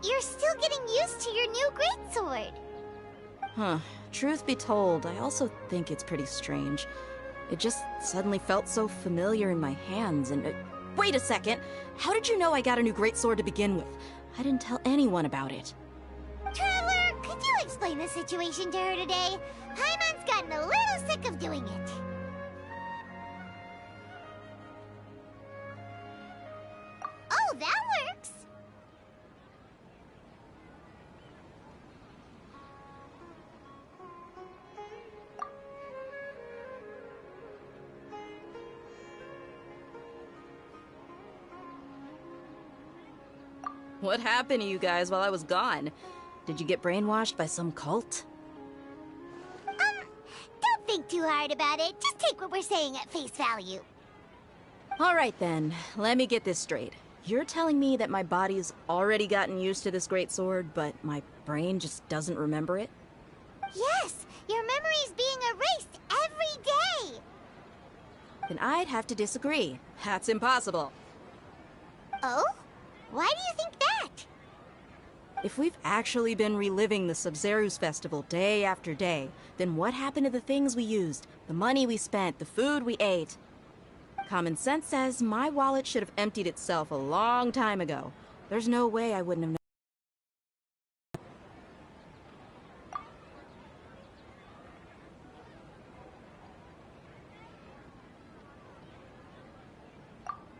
you're still getting used to your new greatsword. Huh. Truth be told, I also think it's pretty strange. It just suddenly felt so familiar in my hands and... wait a second! How did you know I got a new greatsword to begin with? I didn't tell anyone about it. Traveler, could you explain the situation to her today? Paimon's gotten a little sick of doing it. Oh, that works! What happened to you guys while I was gone? Did you get brainwashed by some cult? Don't think too hard about it. Just take what we're saying at face value. Alright then, let me get this straight. You're telling me that my body's already gotten used to this greatsword, but my brain just doesn't remember it? Yes, your memory's being erased every day. Then I'd have to disagree. That's impossible. Oh? Why do you think that? If we've actually been reliving the Sumeru's festival day after day, then what happened to the things we used, the money we spent, the food we ate? Common sense says my wallet should have emptied itself a long time ago. There's no way I wouldn't have known.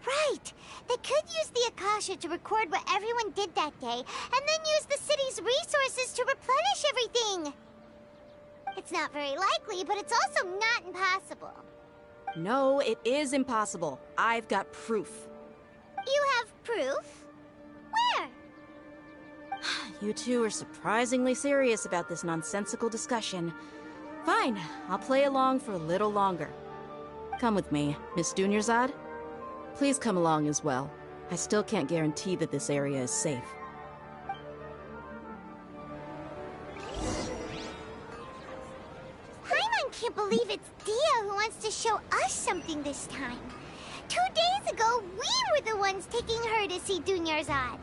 Right! They could use the Akasha to record what everyone did that day, and then use the city's resources to replenish everything! It's not very likely, but it's also not impossible. No, it is impossible. I've got proof. You have proof? Where? You two are surprisingly serious about this nonsensical discussion. Fine, I'll play along for a little longer. Come with me, Miss Dunyarzad. Please come along as well. I still can't guarantee that this area is safe. Paimon can't believe it's Dia who wants to show us something this time. 2 days ago, we were the ones taking her to see Dunyarzad.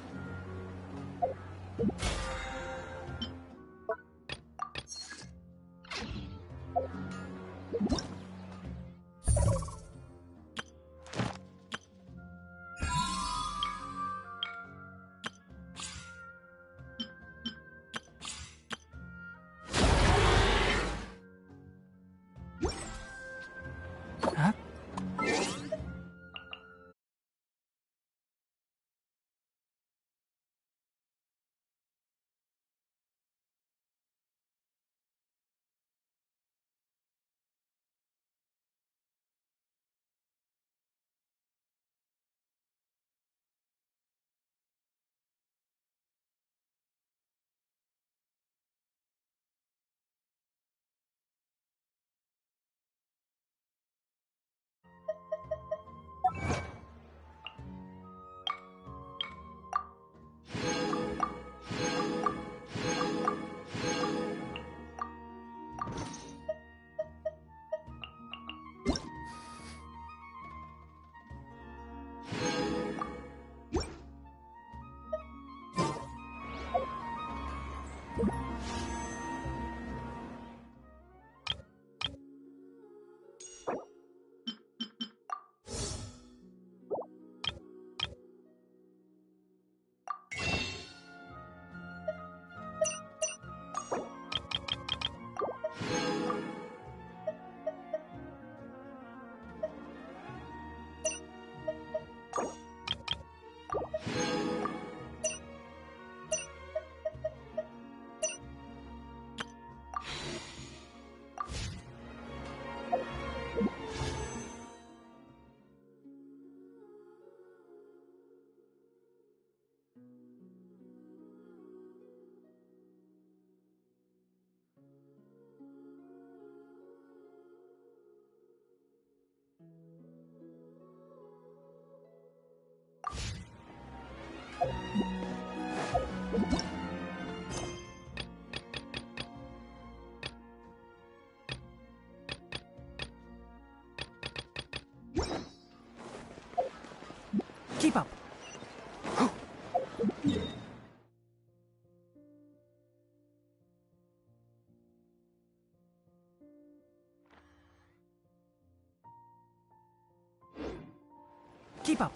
Keep up. Keep up.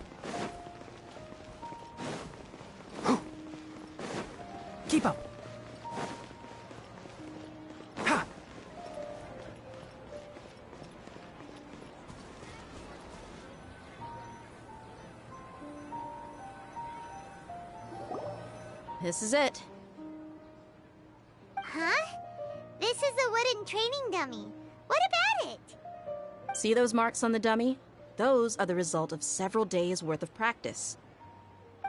Keep up. Ha! This is it. Huh? This is a wooden training dummy. What about it? See those marks on the dummy? Those are the result of several days' worth of practice.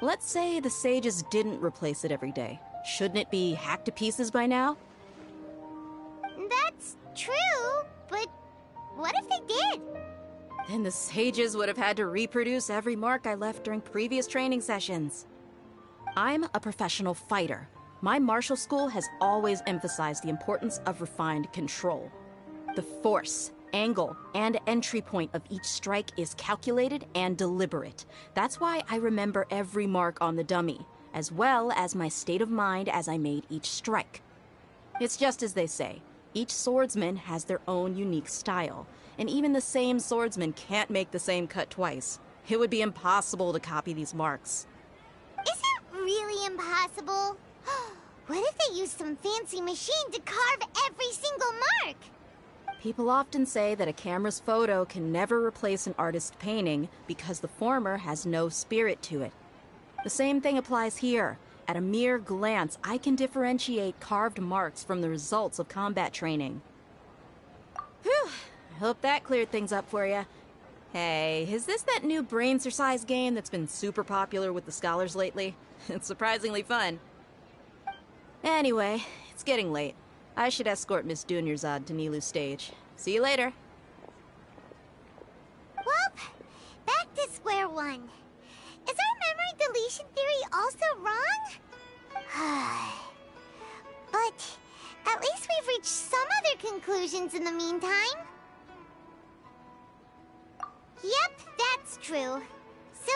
Let's say the sages didn't replace it every day. Shouldn't it be hacked to pieces by now? That's true, but what if they did? Then the sages would have had to reproduce every mark I left during previous training sessions. I'm a professional fighter. My martial school has always emphasized the importance of refined control. The force, angle, and entry point of each strike is calculated and deliberate. That's why I remember every mark on the dummy, as well as my state of mind as I made each strike. It's just as they say, each swordsman has their own unique style, and even the same swordsman can't make the same cut twice. It would be impossible to copy these marks. Is it really impossible? What if they used some fancy machine to carve every single mark? People often say that a camera's photo can never replace an artist's painting because the former has no spirit to it. The same thing applies here. At a mere glance, I can differentiate carved marks from the results of combat training. Whew, I hope that cleared things up for you. Hey, is this that new brain-exercise game that's been super popular with the scholars lately? It's surprisingly fun. Anyway, it's getting late. I should escort Miss Dunyarzad to Nilu's stage. See you later. Well, back to square one. Is our memory deletion theory also wrong? But at least we've reached some other conclusions in the meantime. Yep, that's true. So,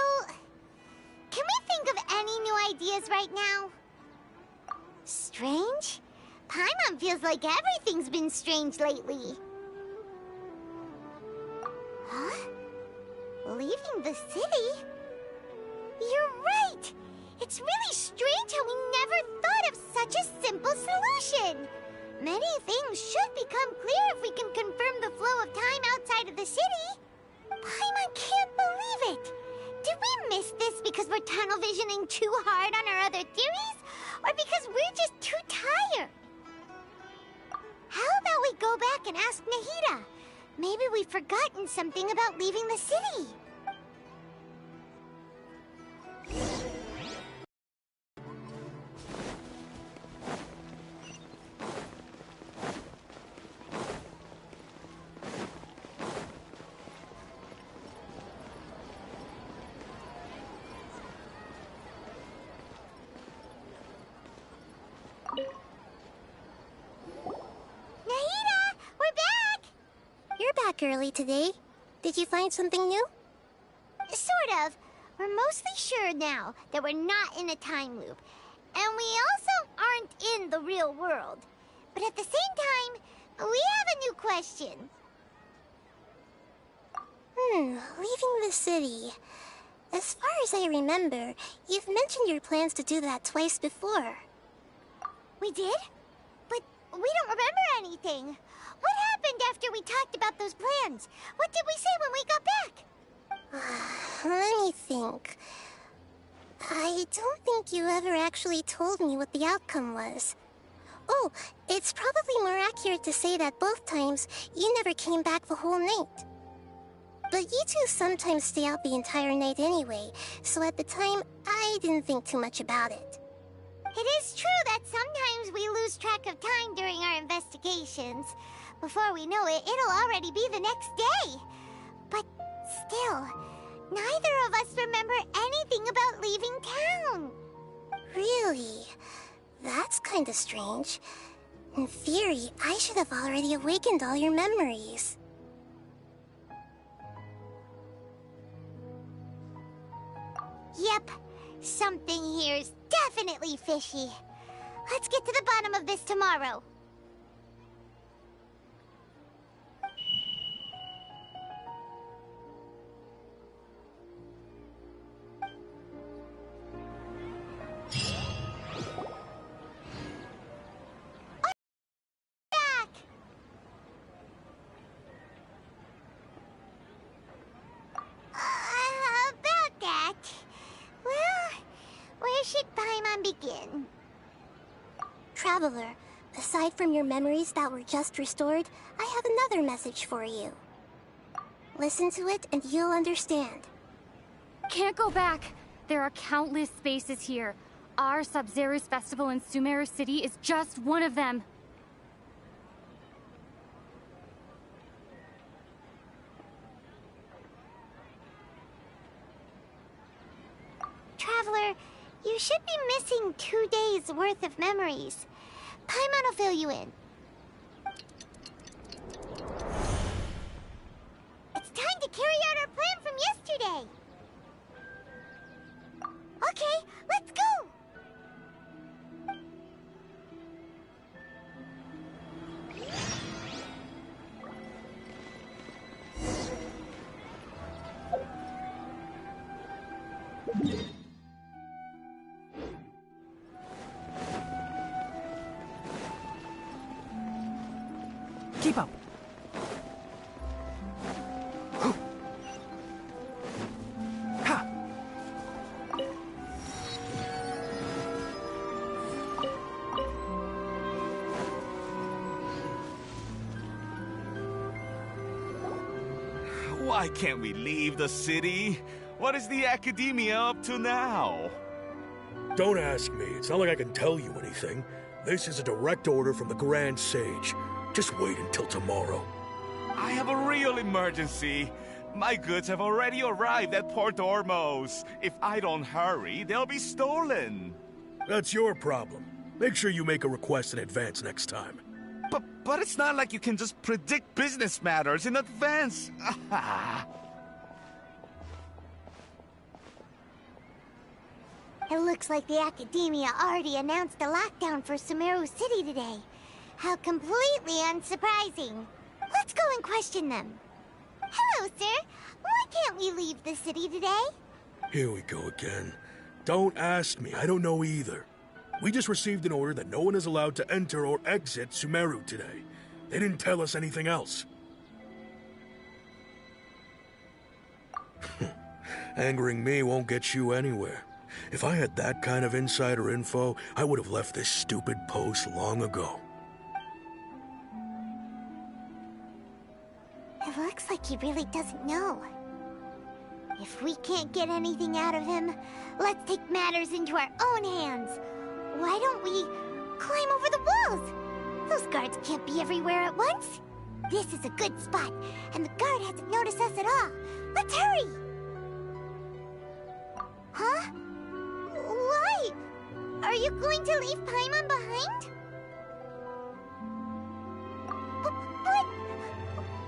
can we think of any new ideas right now? Strange? Paimon feels like everything's been strange lately. Huh? Leaving the city? You're right! It's really strange how we never thought of such a simple solution! Many things should become clear if we can confirm the flow of time outside of the city. Paimon can't believe it! Did we miss this because we're tunnel visioning too hard on our other theories? Or because we're just too tired? How about we go back and ask Nahida? Maybe we've forgotten something about leaving the city. Early today. Did you find something new? Sort of. We're mostly sure now that we're not in a time loop. And we also aren't in the real world. But at the same time, we have a new question. Leaving the city. As far as I remember, you've mentioned your plans to do that twice before. We did? But we don't remember anything. What happened after we talked about those plans? What did we say when we got back? Let me think. I don't think you ever actually told me what the outcome was. Oh, it's probably more accurate to say that both times you never came back the whole night. But you two sometimes stay out the entire night anyway, so at the time, I didn't think too much about it. It is true that sometimes we lose track of time during our investigations. Before we know it, it'll already be the next day. But still, neither of us remember anything about leaving town. Really? That's kinda strange. In theory, I should have already awakened all your memories. Yep, something here's definitely fishy. Let's get to the bottom of this tomorrow. begin. Traveler, aside from your memories that were just restored, I have another message for you. Listen to it and you'll understand. Can't go back. There are countless spaces here. Our Sub-Zero's festival in Sumeru City is just one of them. Traveler, you should be missing 2 days worth of memories. Paimon will fill you in. It's time to carry out our plan from yesterday. Okay, let's go! Keep up. Ha! Why can't we leave the city? What is the Academia up to now? Don't ask me. It's not like I can tell you anything. This is a direct order from the Grand Sage. Just wait until tomorrow. I have a real emergency. My goods have already arrived at Port Ormos. If I don't hurry, they'll be stolen. That's your problem. Make sure you make a request in advance next time. But it's not like you can just predict business matters in advance. It looks like the Academia already announced a lockdown for Sumeru City today. How completely unsurprising. Let's go and question them. Hello, sir. Why can't we leave the city today? Here we go again. Don't ask me. I don't know either. We just received an order that no one is allowed to enter or exit Sumeru today. They didn't tell us anything else. Angering me won't get you anywhere. If I had that kind of insider info, I would have left this stupid post long ago. It looks like he really doesn't know. If we can't get anything out of him, let's take matters into our own hands. Why don't we climb over the walls? Those guards can't be everywhere at once. This is a good spot, and the guard hasn't noticed us at all. Let's hurry! Huh? Why? Are you going to leave Paimon behind? But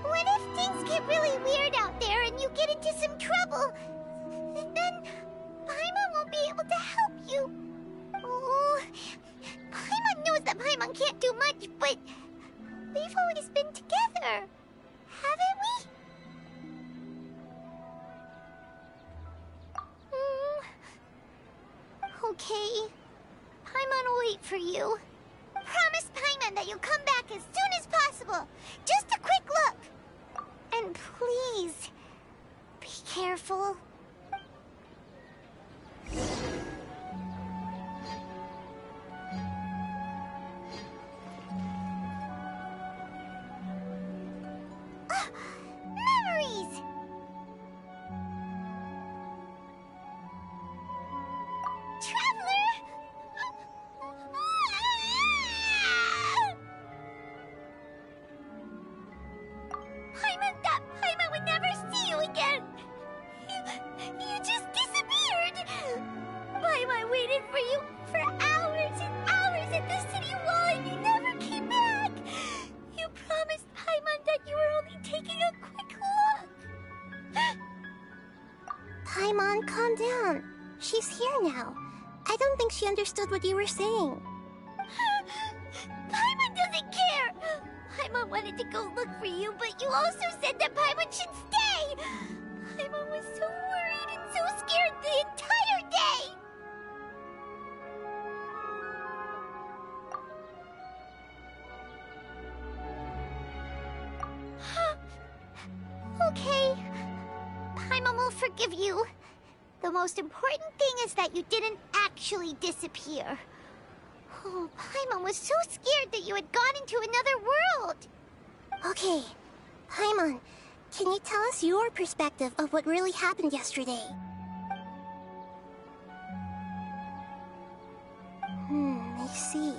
what if things get really weird out there and you get into some trouble? Then Paimon won't be able to help you. Oh, Paimon knows that Paimon can't do much, but we've always been together, haven't we? Okay. Paimon will wait for you. Promise Paimon that you'll come back as soon as possible. Just a quick look. And please, be careful. Memories! Traveler! Paimon thought Paimon would never see you again! You just disappeared! Paimon waited for you for hours and hours at the city wall and you never came back! You promised Paimon that you were only taking a quick look! Paimon, calm down. She's here now. I don't think she understood what you were saying. Paimon doesn't care! Paimon wanted to go look for you, but you also said that Paimon should stay! Paimon was so worried and so scared the entire day! Okay. Paimon will forgive you. The most important thing is that you didn't act actually disappear. Oh, Paimon was so scared that you had gone into another world. Okay, Paimon, can you tell us your perspective of what really happened yesterday? I see.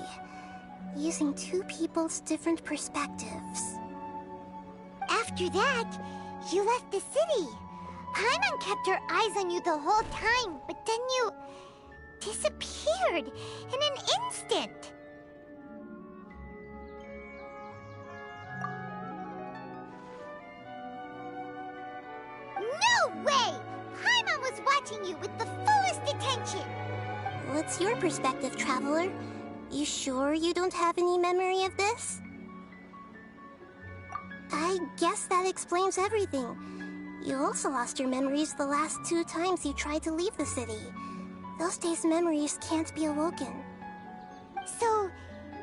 Using two people's different perspectives. After that, you left the city. Paimon kept her eyes on you the whole time, but then you disappeared in an instant. No way! Paimon was watching you with the fullest attention. What's your perspective, Traveler? You sure you don't have any memory of this? I guess that explains everything. You also lost your memories the last 2 times you tried to leave the city. Those days' memories can't be awoken. So,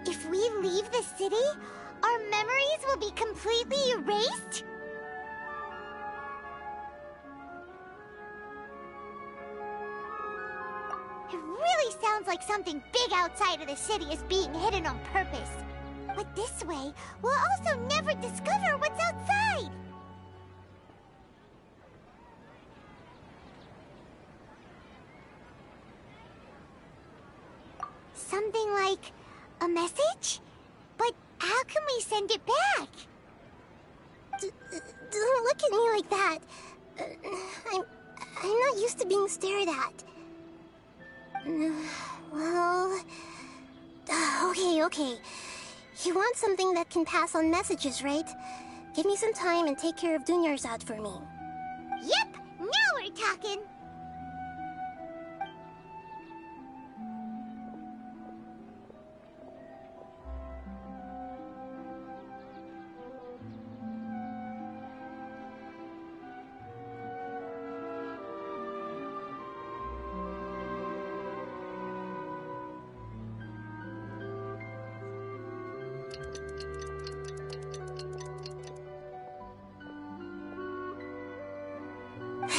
if we leave the city, our memories will be completely erased? It really sounds like something big outside of the city is being hidden on purpose. But this way, we'll also never discover what's outside. Something like a message? But how can we send it back? Don't look at me like that. I'm not used to being stared at. Well... Okay. You want something that can pass on messages, right? Give me some time and take care of Dunyarzad for me. Yep! Now we're talking!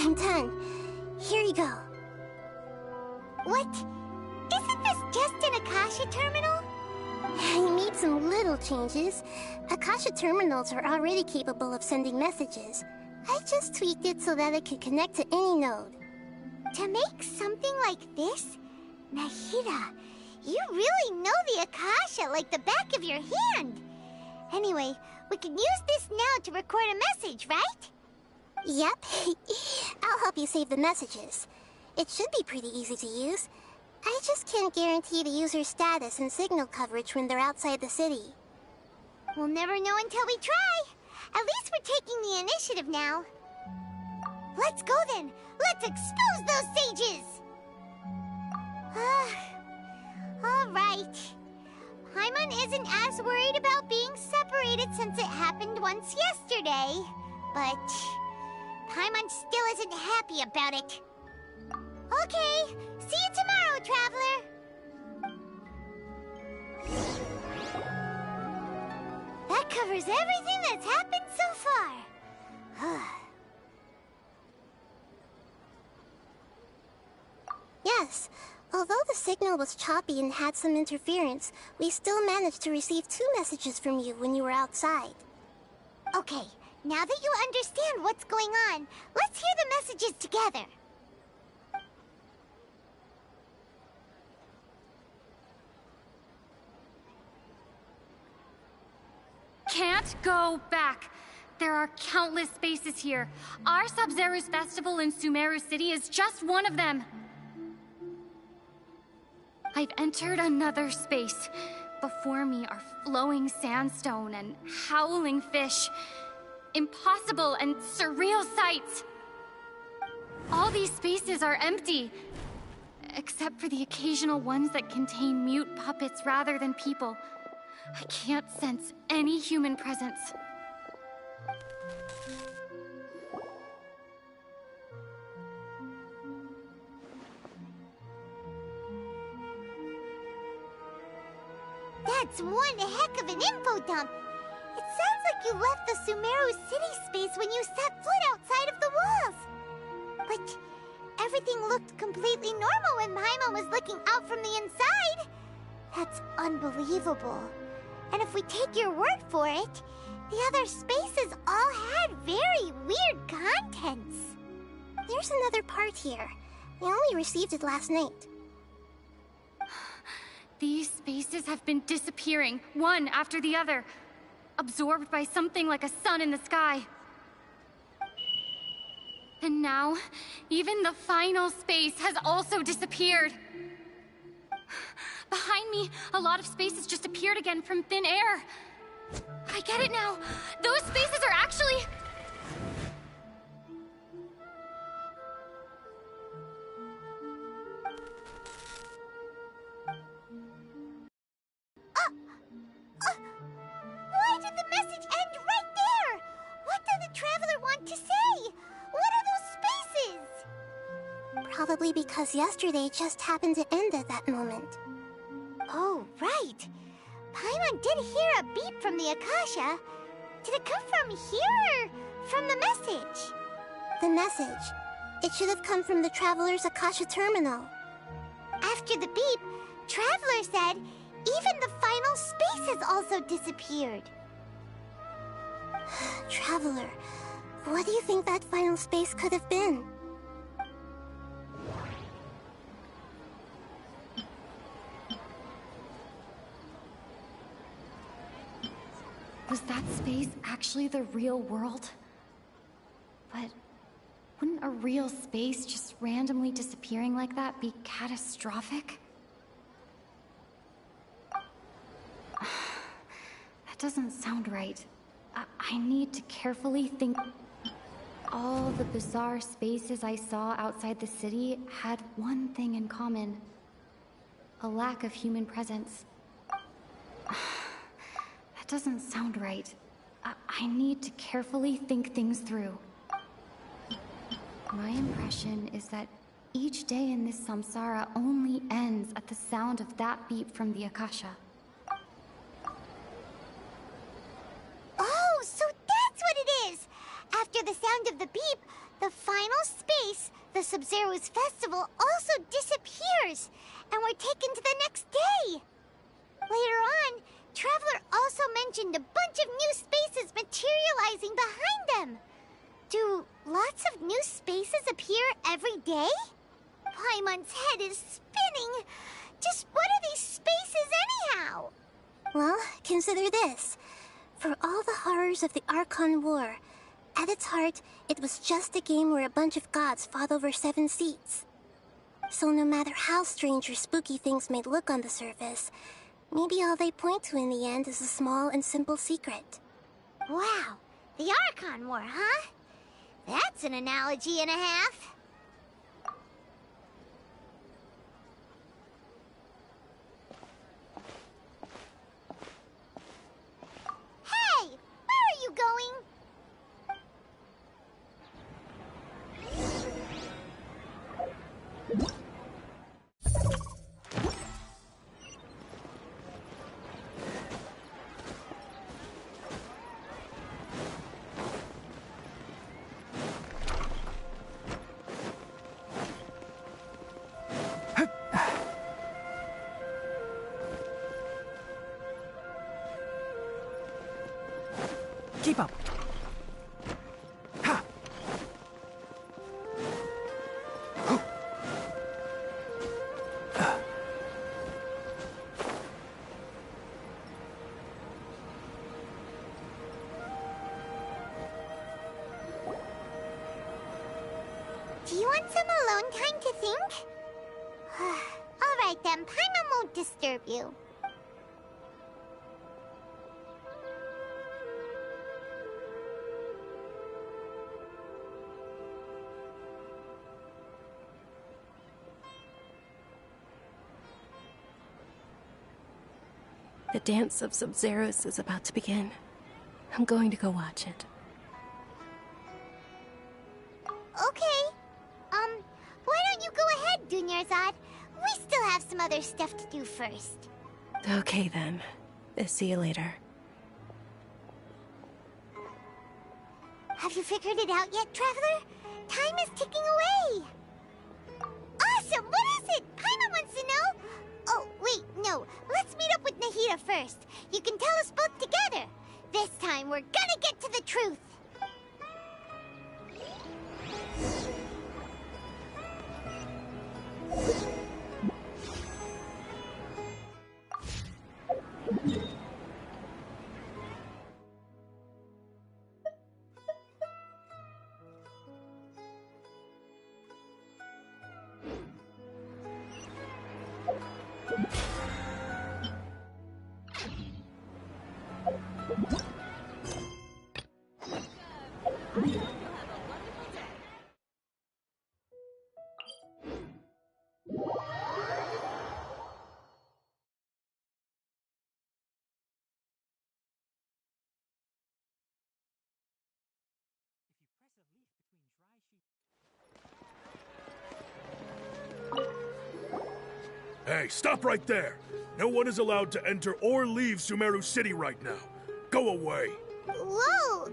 I'm done. Here you go. What? Isn't this just an Akasha terminal? I made some little changes. Akasha terminals are already capable of sending messages. I just tweaked it so that it could connect to any node. To make something like this? Nahida, you really know the Akasha like the back of your hand. Anyway, we can use this now to record a message, right? Yep. I'll help you save the messages. It should be pretty easy to use. I just can't guarantee the user's status and signal coverage when they're outside the city. We'll never know until we try. At least we're taking the initiative now. Let's go then. Let's expose those sages. All right. Paimon isn't as worried about being separated since it happened once yesterday. But Paimon still isn't happy about it. Okay, see you tomorrow, Traveler. That covers everything that's happened so far. Yes. Although the signal was choppy and had some interference, we still managed to receive 2 messages from you when you were outside. Okay, now that you understand what's going on, let's hear the messages together. Can't go back. There are countless spaces here. Our Sub-Zero's festival in Sumeru City is just one of them. I've entered another space. Before me are flowing sandstone and howling fish. Impossible and surreal sights. All these spaces are empty, except for the occasional ones that contain mute puppets rather than people. I can't sense any human presence. That's one heck of an info dump. It sounds like you left the Sumeru city space when you set foot outside of the walls. But everything looked completely normal when Paimon was looking out from the inside. That's unbelievable. And if we take your word for it, the other spaces all had very weird contents. There's another part here. I only received it last night. These spaces have been disappearing, one after the other, absorbed by something like a sun in the sky. And now, even the final space has also disappeared. Behind me, a lot of spaces just appeared again from thin air. I get it now. Those spaces are actually... Why did the message end right there? What did the Traveler want to say? What are those spaces? Probably because yesterday just happened to end at that moment. Oh, right. Paimon did hear a beep from the Akasha. Did it come from here or from the message? The message. It should have come from the Traveler's Akasha terminal. After the beep, Traveler said even the final space has also disappeared. Traveler, what do you think that final space could have been? Was that space actually the real world? But wouldn't a real space just randomly disappearing like that be catastrophic? That doesn't sound right. I need to carefully think. All the bizarre spaces I saw outside the city had one thing in common. A lack of human presence. That doesn't sound right. I need to carefully think things through. My impression is that each day in this samsara only ends at the sound of that beep from the Akasha. Oh, so that's what it is! After the sound of the beep, the final space, the Sumeru's festival, also disappears, and we're taken to the next day. Later on, Traveler also mentioned a bunch of new spaces materializing behind them. Do lots of new spaces appear every day? Paimon's head is spinning. Just what are these spaces anyhow? Well, consider this. For all the horrors of the Archon War, at its heart, it was just a game where a bunch of gods fought over 7 seats. So no matter how strange or spooky things may look on the surface, maybe all they point to in the end is a small and simple secret. Wow, the Archon War, huh? That's an analogy and a half. Hey, where are you going? Keep up. Ha! Do you want some alone time to think? All right then, Paimon won't disturb you. The dance of Sub-Zeros is about to begin. I'm going to go watch it. Okay. Why don't you go ahead, Dunyarzad? We still have some other stuff to do first. Okay then. See you later. Have you figured it out yet, Traveler? Time is ticking away. awesome! What is it? Paimon wants to know! Oh, wait, no. Let's meet up with Nahida first. You can tell us both together. This time, we're gonna get to the truth. Hey, stop right there! No one is allowed to enter or leave Sumeru City right now. Go away! Whoa,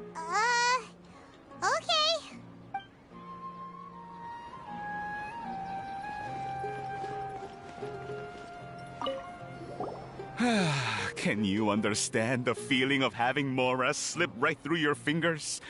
okay. Can you understand the feeling of having Mora slip right through your fingers?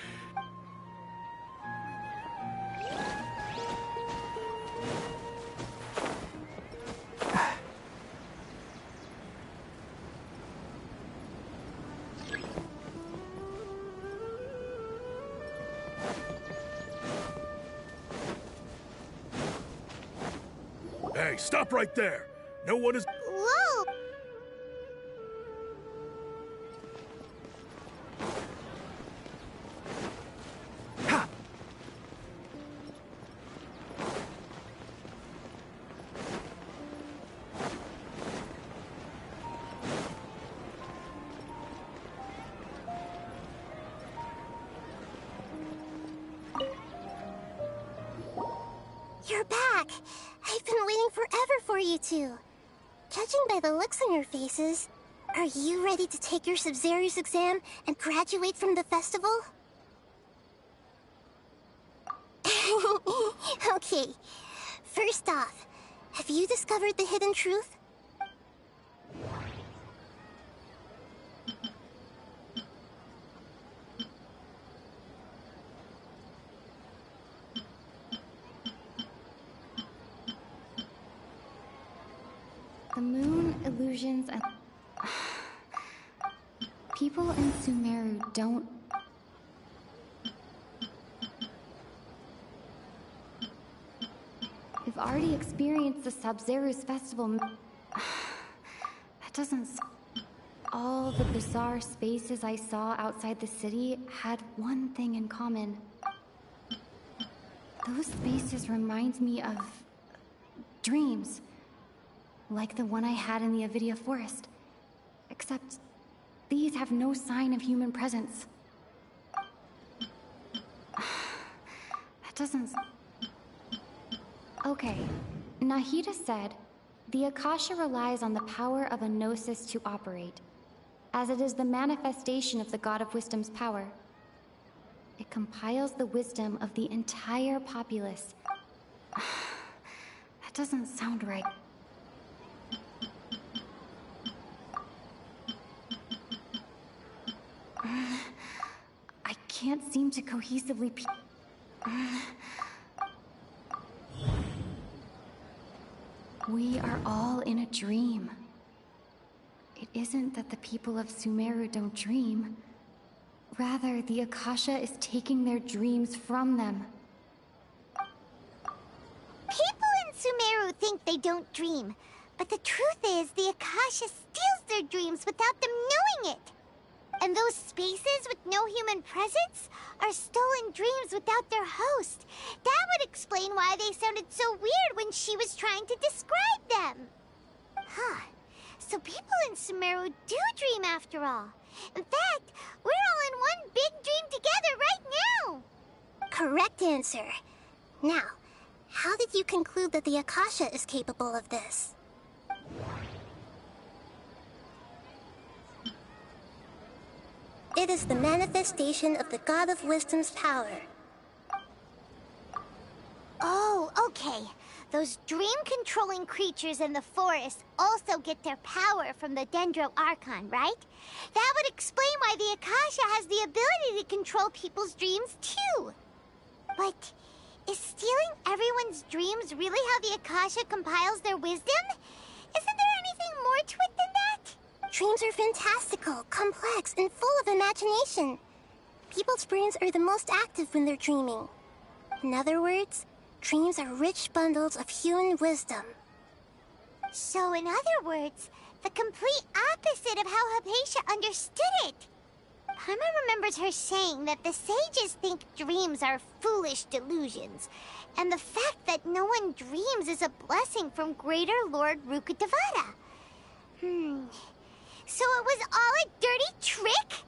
Hey, stop right there! No one is... Whoa! Ha! You're back! I've been waiting forever for you two. Judging by the looks on your faces, are you ready to take your Sumeru's exam and graduate from the festival? Okay. First off, have you discovered the hidden truth? The moon, illusions, and... People in Sumeru don't... We've already experienced the Sub-Zeru's festival. That doesn't... All the bizarre spaces I saw outside the city had one thing in common. Those spaces remind me of... dreams. Like the one I had in the Avidia Forest. Except, these have no sign of human presence. That doesn't... Okay, Nahida said, the Akasha relies on the power of a gnosis to operate, as it is the manifestation of the God of Wisdom's power. It compiles the wisdom of the entire populace. That doesn't sound right. I can't seem to cohesively We are all in a dream. It isn't that the people of Sumeru don't dream. Rather, the Akasha is taking their dreams from them. People in Sumeru think they don't dream, but the truth is the Akasha steals their dreams without them knowing it. And those spaces with no human presence are stolen dreams without their host. That would explain why they sounded so weird when she was trying to describe them. Huh. So people in Sumeru do dream after all. In fact, we're all in one big dream together right now. Correct answer. Now, how did you conclude that the Akasha is capable of this? It is the manifestation of the God of Wisdom's power. Oh, okay. those dream-controlling creatures in the forest also get their power from the Dendro Archon, right? That would explain why the Akasha has the ability to control people's dreams, too. But is stealing everyone's dreams really how the Akasha compiles their wisdom? Isn't there anything more to it than that? Dreams are fantastical, complex, and full of imagination. People's brains are the most active when they're dreaming. In other words, dreams are rich bundles of human wisdom. So, in other words, the complete opposite of how Hypatia understood it. Paimon remembers her saying that the sages think dreams are foolish delusions, and the fact that no one dreams is a blessing from Greater Lord Rukkhadevata. So it was all a dirty trick?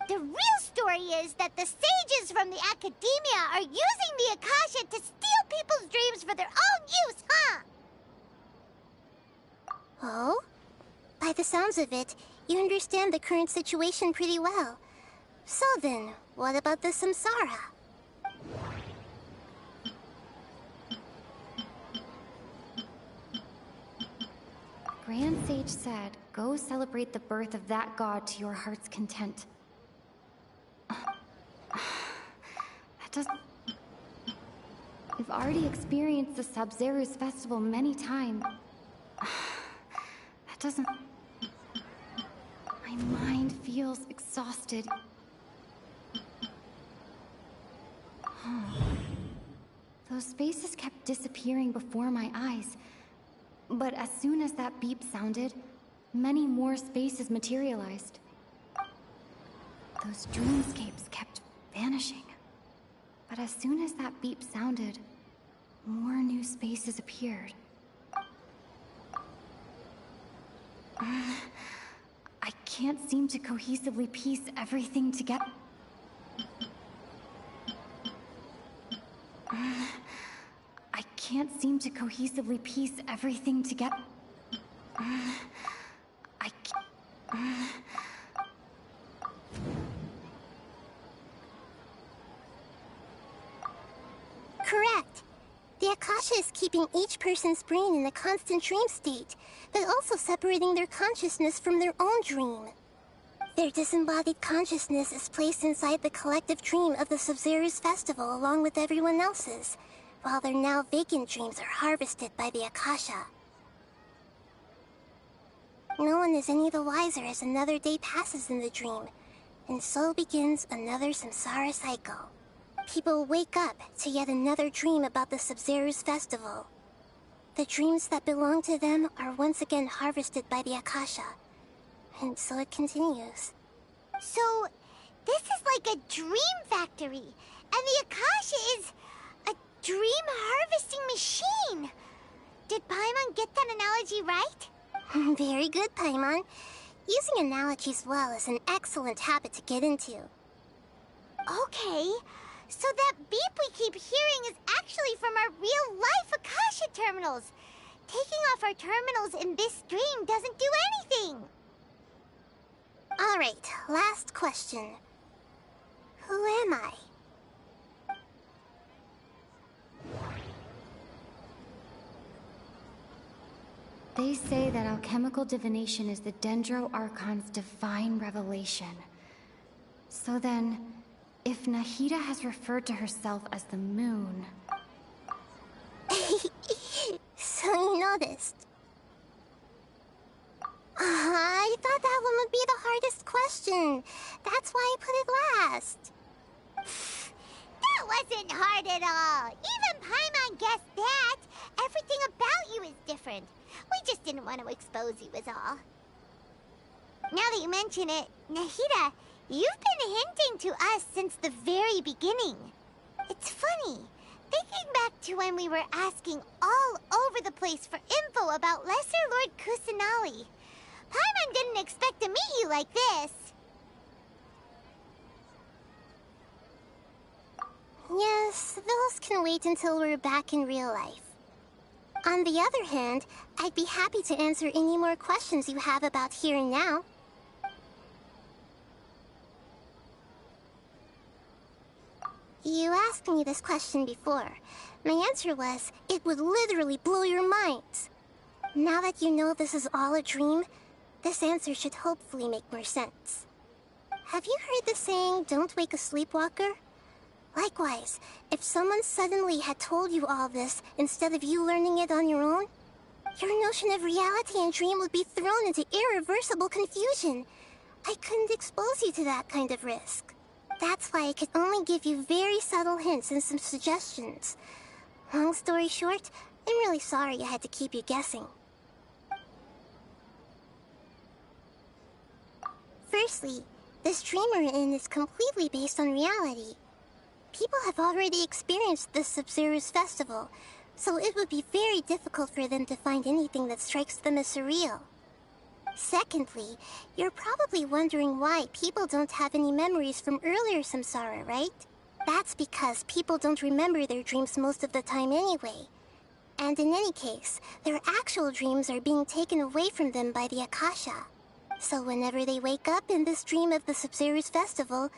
The real story is that the sages from the Academia are using the Akasha to steal people's dreams for their own use, huh? Oh? By the sounds of it, you understand the current situation pretty well. So then, what about the Samsara? Grand Sage said, go celebrate the birth of that god to your heart's content. That doesn't... We've already experienced the Sub-Zeru's festival many times. That doesn't... My mind feels exhausted. Those spaces kept disappearing before my eyes. But as soon as that beep sounded, many more spaces materialized. Those dreamscapes kept vanishing. But as soon as that beep sounded, more new spaces appeared. I can't seem to cohesively piece everything together. I can't seem to cohesively piece everything together. Correct. The Akasha is keeping each person's brain in a constant dream state, but also separating their consciousness from their own dream. Their disembodied consciousness is placed inside the collective dream of the Sub-Zeru's festival along with everyone else's, while their now vacant dreams are harvested by the Akasha. No one is any the wiser as another day passes in the dream, and so begins another samsara cycle. People wake up to yet another dream about the Sub-Zeru's festival. The dreams that belong to them are once again harvested by the Akasha, and so it continues. So, this is like a dream factory, and the Akasha is a dream harvesting machine. Did Paimon get that analogy right? Very good, Paimon. Using analogies well is an excellent habit to get into. Okay, so that beep we keep hearing is actually from our real-life Akasha terminals. Taking off our terminals in this dream doesn't do anything. Alright, last question. Who am I? They say that alchemical divination is the Dendro Archon's divine revelation. So then, if Nahida has referred to herself as the moon... So you noticed. I thought that one would be the hardest question. That's why I put it last. That wasn't hard at all. Even Paimon guessed that. Everything about you is different. We just didn't want to expose you is all. Now that you mention it, Nahida, you've been hinting to us since the very beginning. It's funny, thinking back to when we were asking all over the place for info about Lesser Lord Kusanali. Paimon didn't expect to meet you like this. Yes, those can wait until we're back in real life. On the other hand, I'd be happy to answer any more questions you have about here and now. You asked me this question before, My answer was, it would literally blow your minds. Now that you know this is all a dream, this answer should hopefully make more sense. Have you heard the saying, don't wake a sleepwalker? Likewise, if someone suddenly had told you all this instead of you learning it on your own, your notion of reality and dream would be thrown into irreversible confusion. I couldn't expose you to that kind of risk. That's why I could only give you very subtle hints and some suggestions. Long story short, I'm really sorry I had to keep you guessing. Firstly, this dream we're in is completely based on reality. People have already experienced this Sumeru's festival, so it would be very difficult for them to find anything that strikes them as surreal. Secondly, you're probably wondering why people don't have any memories from earlier samsara, right? That's because people don't remember their dreams most of the time anyway. And in any case, their actual dreams are being taken away from them by the Akasha. So whenever they wake up in this dream of the Sumeru's festival,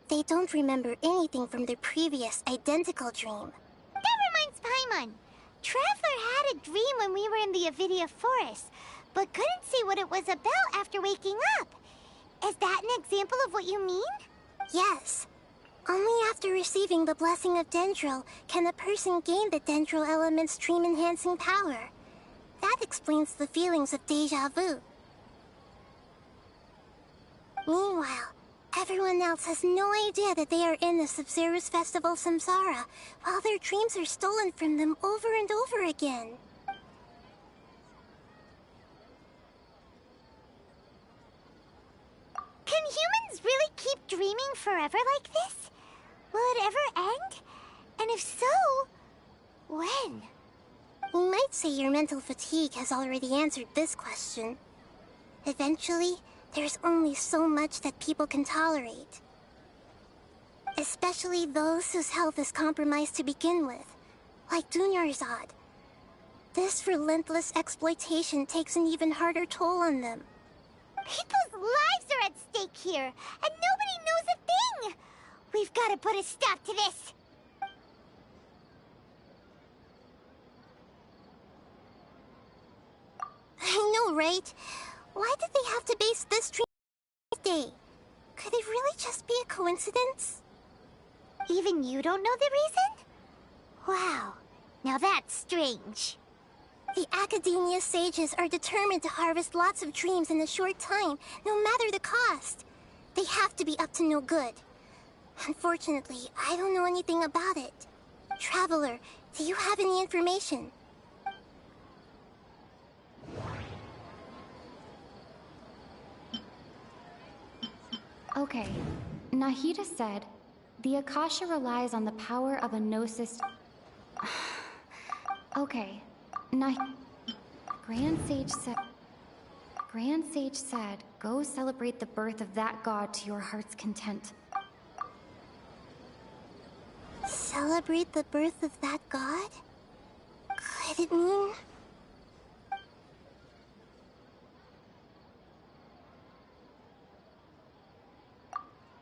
they don't remember anything from their previous identical dream. That reminds Paimon. Traveler had a dream when we were in the Avidia forest, but couldn't see what it was about after waking up. Is that an example of what you mean? Yes. Only after receiving the blessing of Dendro can a person gain the Dendro element's dream-enhancing power. That explains the feelings of déjà vu. Meanwhile, everyone else has no idea that they are in the Sumeru's festival samsara, while their dreams are stolen from them over and over again. Can humans really keep dreaming forever like this? Will it ever end? And if so, when? You might say your mental fatigue has already answered this question. Eventually, there's only so much that people can tolerate. Especially those whose health is compromised to begin with, like Dunyarzad. This relentless exploitation takes an even harder toll on them. People's lives are at stake here, and nobody knows a thing! We've got to put a stop to this! I know, right? Why did they have to base this dream day? Could it really just be a coincidence? Even you don't know the reason? Wow, now that's strange. The Academia sages are determined to harvest lots of dreams in a short time, no matter the cost. They have to be up to no good. Unfortunately, I don't know anything about it. Traveler, do you have any information? Okay, Nahida said, the Akasha relies on the power of a gnosis... Okay, Grand Sage said, go celebrate the birth of that god to your heart's content. Celebrate the birth of that god? Could it mean...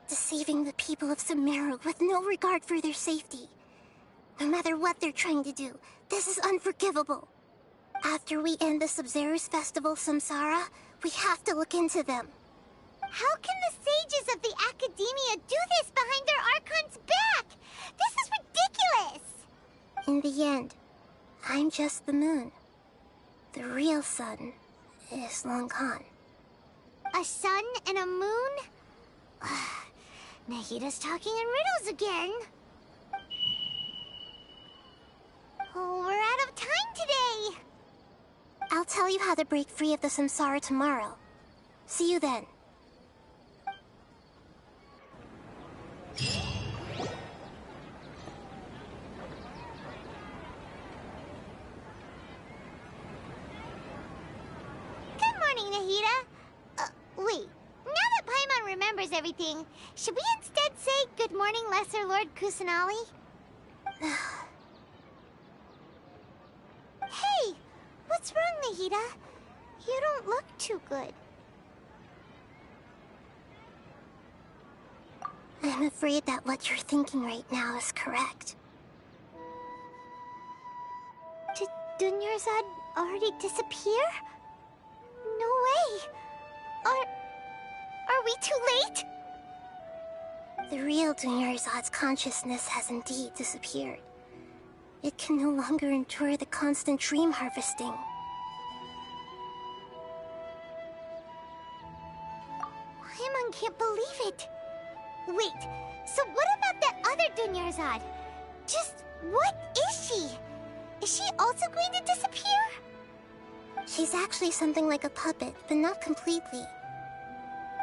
deceiving the people of Sumeru with no regard for their safety? No matter what they're trying to do, this is unforgivable. After we end the Sumeru's festival samsara, we have to look into them. How can the sages of the Academia do this behind their Archon's back? This is ridiculous! In the end, I'm just the moon. The real sun is long gone. A sun and a moon? Nahida's talking in riddles again. Oh, we're out of time today. I'll tell you how to break free of the samsara tomorrow. See you then. Good morning, Nahida. Wait. Now that Paimon remembers everything, should we instead say good morning, Lesser Lord Kusanali? Hey! What's wrong, Nahida? You don't look too good. I'm afraid that what you're thinking right now is correct. Dunyarzad already disappear? No way! Are we too late? The real Dunyarzad's consciousness has indeed disappeared. It can no longer endure the constant dream harvesting. Paimon can't believe it. Wait, so what about that other Dunyarzad? Just what is she? Is she also going to disappear? She's actually something like a puppet, but not completely.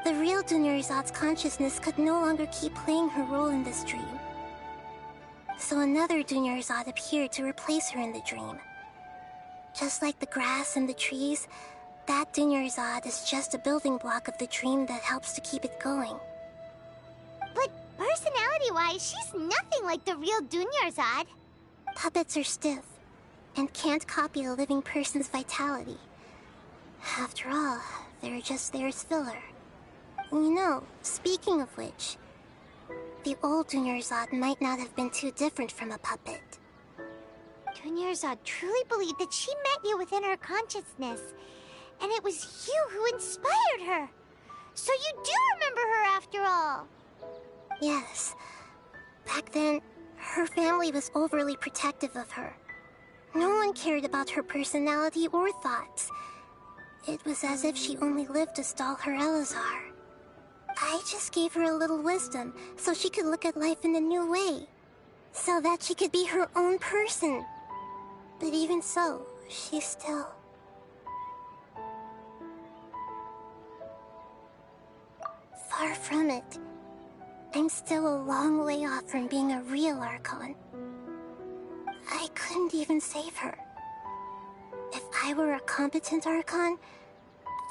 The real Dunyarzad's consciousness could no longer keep playing her role in this dream. So another Dunyarzad appeared to replace her in the dream. Just like the grass and the trees, that Dunyarzad is just a building block of the dream that helps to keep it going. But personality-wise, she's nothing like the real Dunyarzad. Puppets are stiff, and can't copy a living person's vitality. After all, they're just there as filler. You know, speaking of which, the old Dunyarzad might not have been too different from a puppet. Dunyarzad truly believed that she met you within her consciousness, and it was you who inspired her. So you do remember her after all. Yes. Back then, her family was overly protective of her. No one cared about her personality or thoughts. It was as if she only lived to stall her Elazar. I just gave her a little wisdom so she could look at life in a new way. So that she could be her own person. But even so, she's still... far from it. I'm still a long way off from being a real Archon. I couldn't even save her. If I were a competent Archon,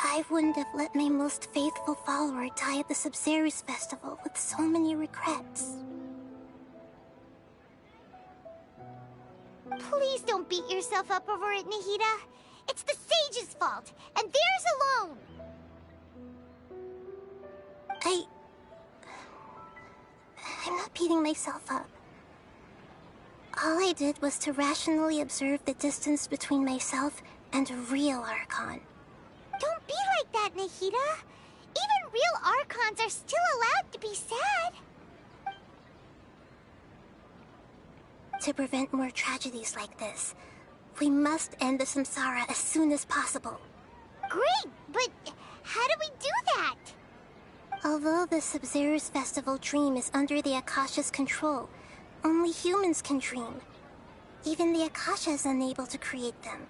I wouldn't have let my most faithful follower die at the Sumeru's festival with so many regrets. Please don't beat yourself up over it, Nahida. It's the sage's fault, and theirs alone. I'm not beating myself up. All I did was to rationally observe the distance between myself and a real Archon. Don't be like that, Nahida. Even real Archons are still allowed to be sad. To prevent more tragedies like this, we must end the samsara as soon as possible. Great, but how do we do that? Although the Sumeru's festival dream is under the Akasha's control, only humans can dream. Even the Akasha is unable to create them.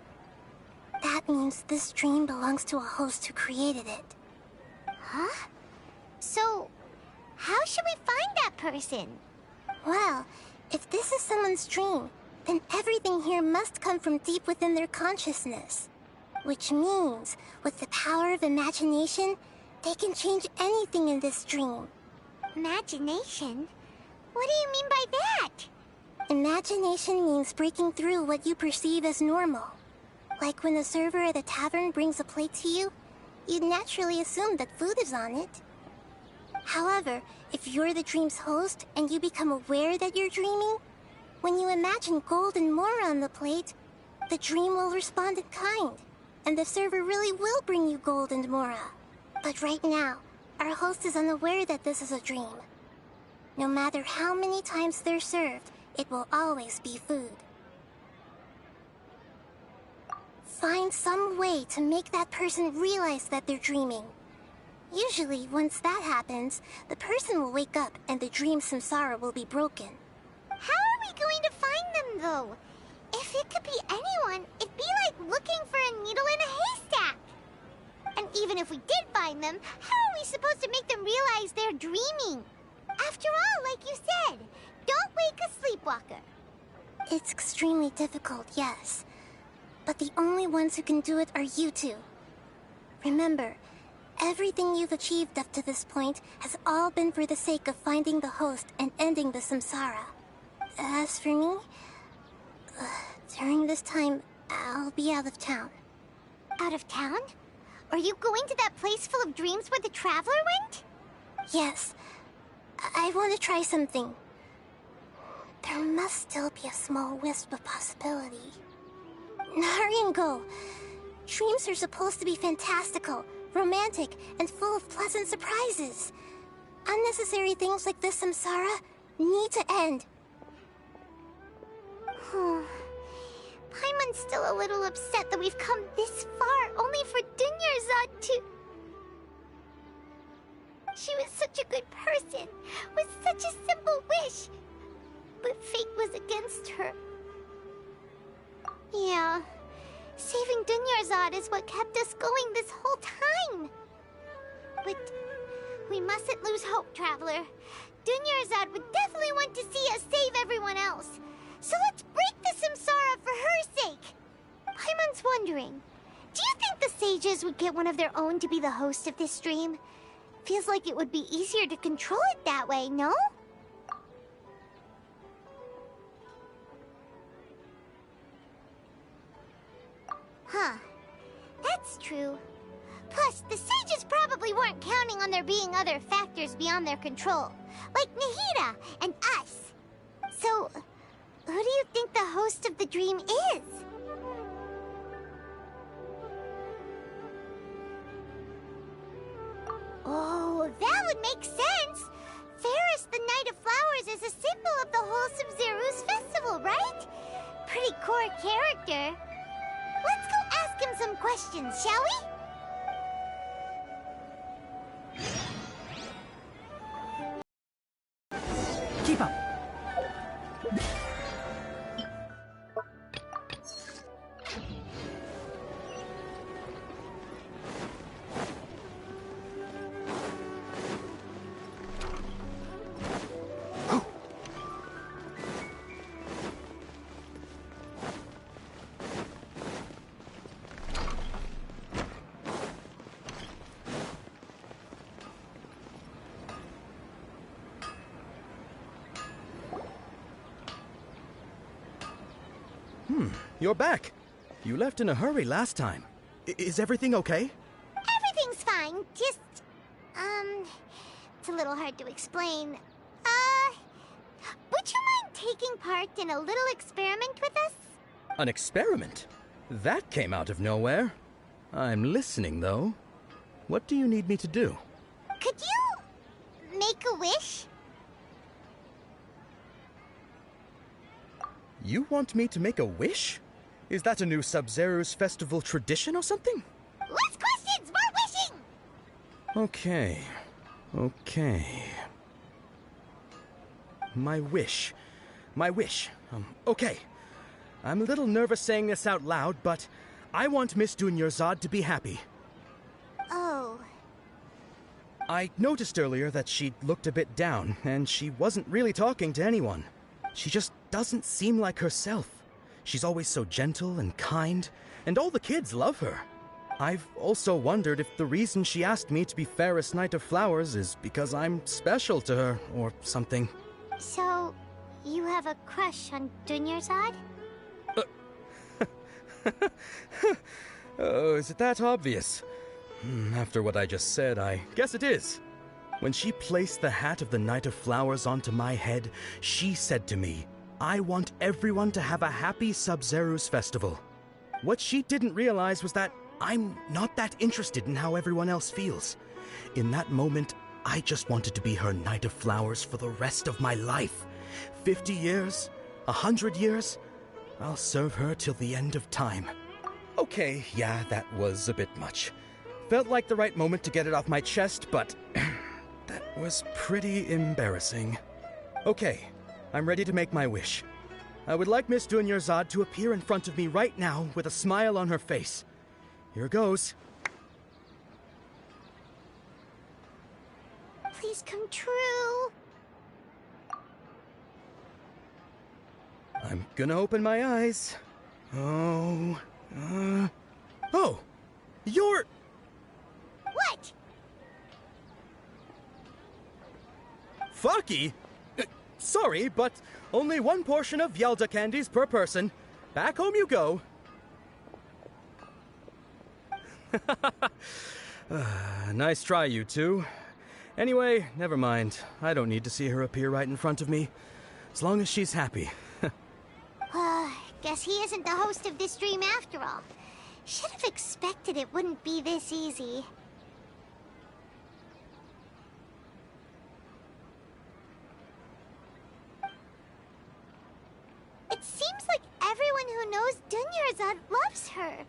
That means this dream belongs to a host who created it. Huh? So, how should we find that person? Well, if this is someone's dream, then everything here must come from deep within their consciousness. Which means, with the power of imagination, they can change anything in this dream. Imagination? What do you mean by that? Imagination means breaking through what you perceive as normal. Like when a server at a tavern brings a plate to you, you'd naturally assume that food is on it. However, if you're the dream's host and you become aware that you're dreaming, when you imagine gold and more on the plate, the dream will respond in kind, and the server really will bring you gold and mora. But right now, our host is unaware that this is a dream. No matter how many times they're served, it will always be food. Find some way to make that person realize that they're dreaming. Usually, once that happens, the person will wake up and the dream samsara will be broken. How are we going to find them, though? If it could be anyone, it'd be like looking for a needle in a haystack. And even if we did find them, how are we supposed to make them realize they're dreaming? After all, like you said, don't wake a sleepwalker. It's extremely difficult, yes. But the only ones who can do it are you two. Remember, everything you've achieved up to this point has all been for the sake of finding the host and ending the samsara. As for me, during this time, I'll be out of town. Out of town? Are you going to that place full of dreams where the Traveler went? Yes. I want to try something. There must still be a small wisp of possibility. Hurry and go. Dreams are supposed to be fantastical, romantic, and full of pleasant surprises. Unnecessary things like this samsara need to end. Paimon's still a little upset that we've come this far only for Dunyarzad to... She was such a good person, with such a simple wish. But fate was against her. Yeah, saving Dunyarzad is what kept us going this whole time. But we mustn't lose hope, Traveler. Dunyarzad would definitely want to see us save everyone else. So let's break the samsara for her sake. Paimon's wondering, do you think the sages would get one of their own to be the host of this stream? Feels like it would be easier to control it that way, no? Huh. That's true. Plus, the sages probably weren't counting on there being other factors beyond their control, like Nahida and us. So, who do you think the host of the dream is? Oh, that would make sense! Ferris, the Knight of Flowers, is a symbol of the whole Sumeru's festival, right? Pretty core character. Let's go ask him some questions, shall we? Keep up. You're back. You left in a hurry last time. Is everything okay? Everything's fine, just... it's a little hard to explain. Would you mind taking part in a little experiment with us? An experiment? That came out of nowhere. I'm listening, though. What do you need me to do? Could you make a wish? You want me to make a wish? Is that a new Sub-Zero's festival tradition or something? Less questions, more wishing! Okay. My wish. Okay. I'm a little nervous saying this out loud, but I want Miss Dunyarzad to be happy. Oh. I noticed earlier that she looked a bit down, and she wasn't really talking to anyone. She just doesn't seem like herself. She's always so gentle and kind, and all the kids love her. I've also wondered if the reason she asked me to be fairest Knight of Flowers is because I'm special to her, or something. So, you have a crush on Dunyarzad? Oh, is it that obvious? After what I just said, I guess it is. When she placed the hat of the Knight of Flowers onto my head, she said to me, I want everyone to have a happy Sub-Zero's festival. What she didn't realize was that I'm not that interested in how everyone else feels. In that moment, I just wanted to be her Knight of Flowers for the rest of my life. 50 years, 100 years, I'll serve her till the end of time. Okay, yeah, that was a bit much. Felt like the right moment to get it off my chest, but that was pretty embarrassing. Okay, I'm ready to make my wish. I would like Miss Dunyarzad to appear in front of me right now with a smile on her face. Here goes. Please come true. I'm gonna open my eyes. Oh, you're... What? Faki? Sorry, but only one portion of Yelda candies per person. Back home you go. Nice try, you two. Anyway, never mind. I don't need to see her appear right in front of me. As long as she's happy. Guess he isn't the host of this dream after all. Should have expected it wouldn't be this easy. It seems like everyone who knows Dunyarzad loves her.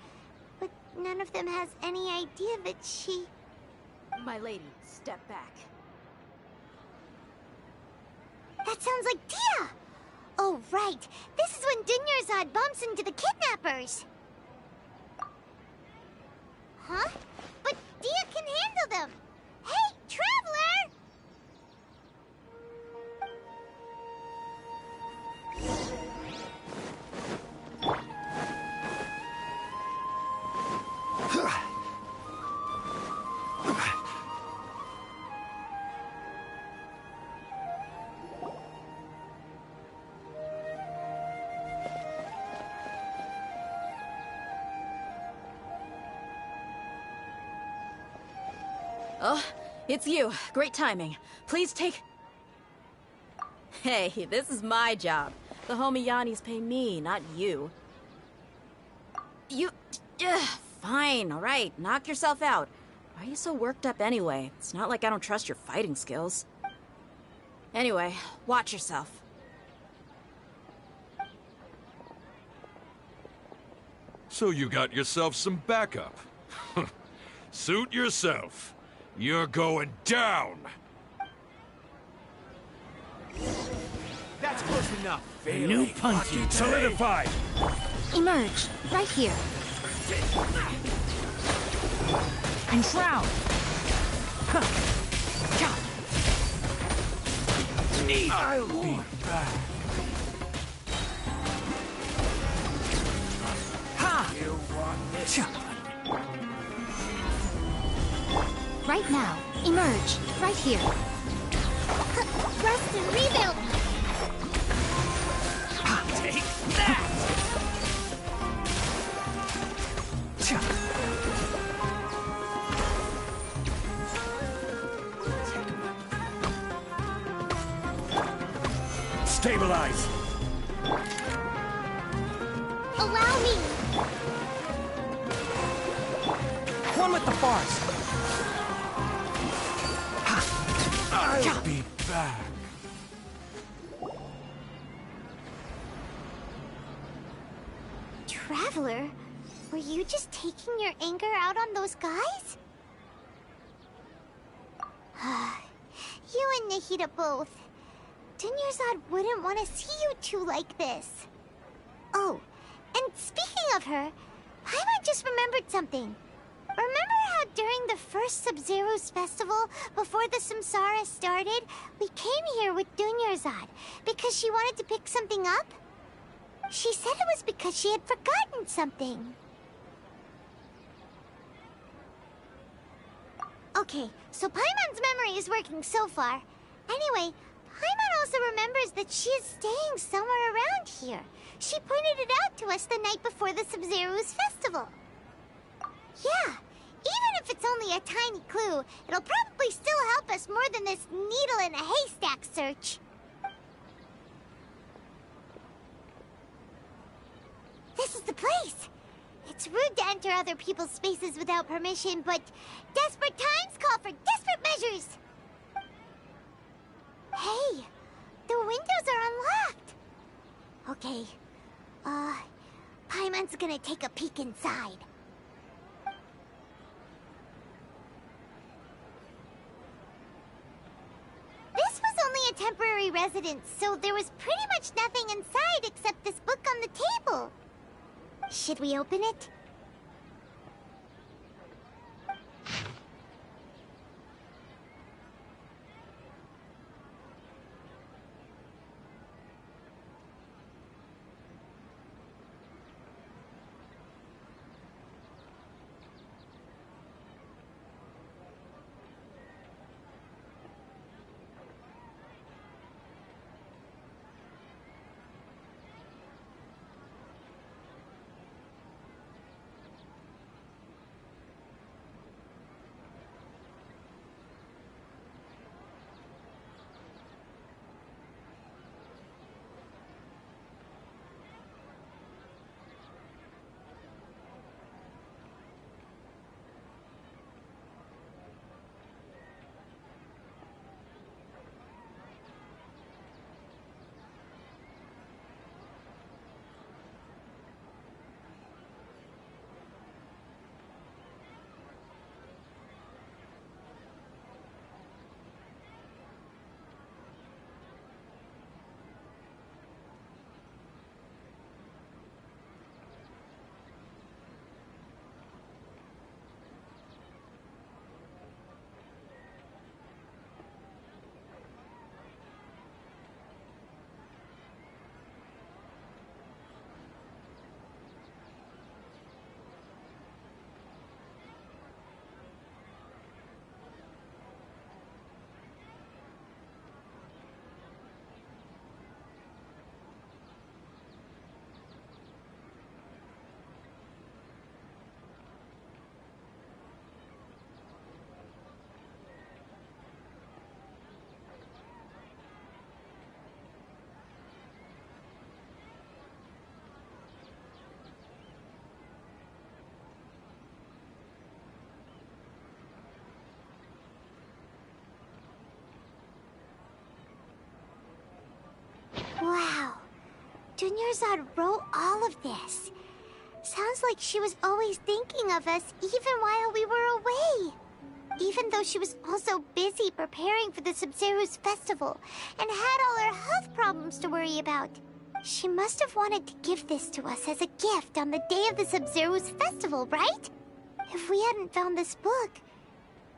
But none of them has any idea that she... My lady, step back. That sounds like Dia! Oh, right. This is when Dunyarzad bumps into the kidnappers. Huh? But Dia can handle them! Hey, Traveler! Oh, it's you. Great timing. Please take... Hey, this is my job. The homie Yanni's pay me, not you. You... Fine, alright. Knock yourself out. Why are you so worked up anyway? It's not like I don't trust your fighting skills. Anyway, watch yourself. So you got yourself some backup. Suit yourself. You're going down! That's close enough. New punching. Solidified! Emerge, right here. And shroud. I'll be back. Ha! You want this? Right now. Emerge, right here. Rest and rebuild! Take that! Stabilize! Allow me! One with the farce. I'll be back. Traveler, were you just taking your anger out on those guys? You and Nahida both. Dunyarzad wouldn't want to see you two like this. Oh, and speaking of her, Paimon just remembered something. Remember how during the first Sub-Zero's festival, before the Samsara started, we came here with Dunyarzad because she wanted to pick something up? She said it was because she had forgotten something. Okay, so Paimon's memory is working so far. Anyway, Paimon also remembers that she is staying somewhere around here. She pointed it out to us the night before the Sub-Zero's festival. Yeah, even if it's only a tiny clue, it'll probably still help us more than this needle in a haystack search. This is the place. It's rude to enter other people's spaces without permission, but desperate times call for desperate measures. Hey, the windows are unlocked. Okay, Paimon's gonna take a peek inside. This was only a temporary residence, so there was pretty much nothing inside except this book on the table. Should we open it? Dunyarzad wrote all of this. Sounds like she was always thinking of us even while we were away. Even though she was also busy preparing for the Sumeru's festival and had all her health problems to worry about. She must have wanted to give this to us as a gift on the day of the Sumeru's festival, right? If we hadn't found this book,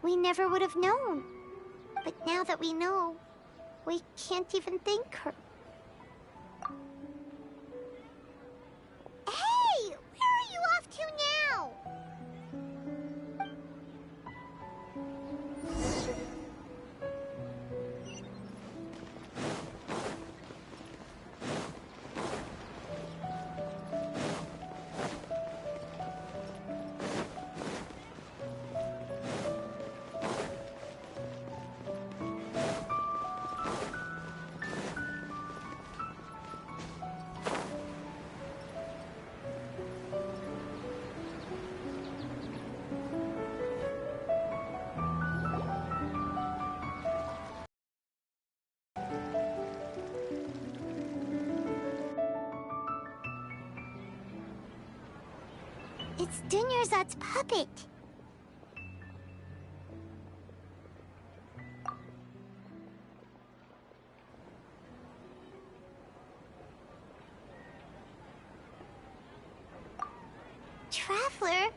we never would have known. But now that we know, we can't even thank her. Hey! Where are you off to now? It's Dunyarzad's puppet. Traveler?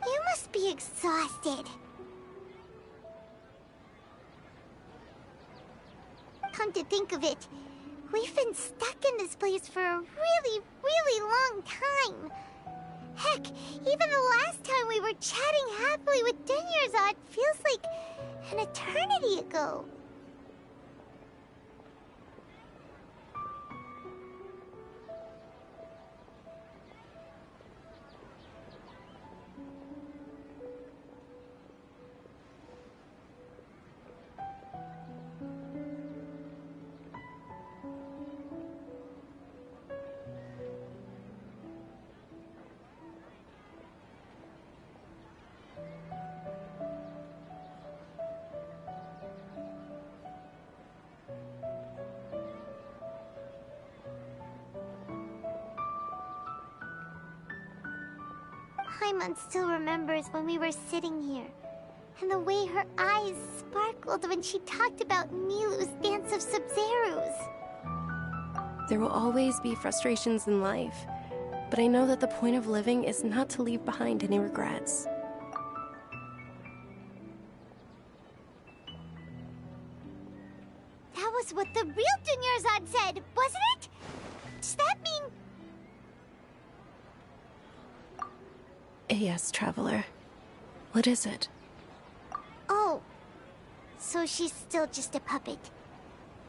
You must be exhausted. Come to think of it, we've been stuck in this place for a really, really long time. Heck, even the last time we were chatting happily with Dunyarzad feels like an eternity ago. Paimon still remembers when we were sitting here, and the way her eyes sparkled when she talked about Nilu's Dance of Sub-Zerus. There will always be frustrations in life, but I know that the point of living is not to leave behind any regrets. That was what the real Dunyarzad said, wasn't it? Does that mean... Yes, Traveler. What is it? Oh, so she's still just a puppet.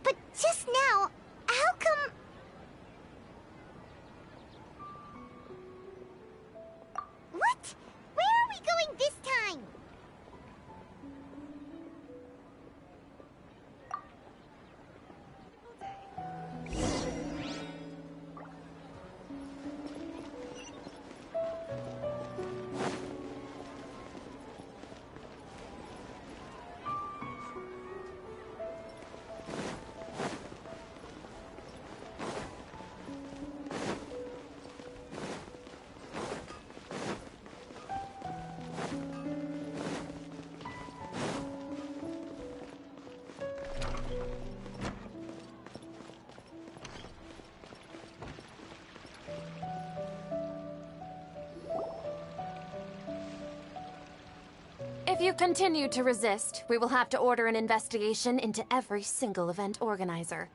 But just now, how come... What? Where are we going this time? If you continue to resist, we will have to order an investigation into every single event organizer.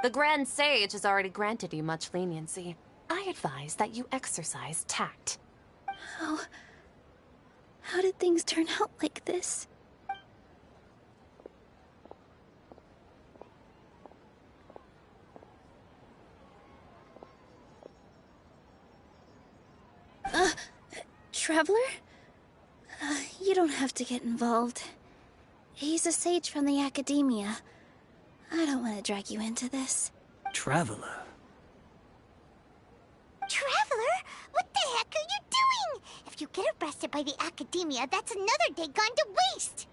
The Grand Sage has already granted you much leniency. I advise that you exercise tact. How did things turn out like this? Traveler? You don't have to get involved. He's a sage from the academia. I don't want to drag you into this. Traveler. Traveler? What the heck are you doing? If you get arrested by the academia, that's another day gone to waste!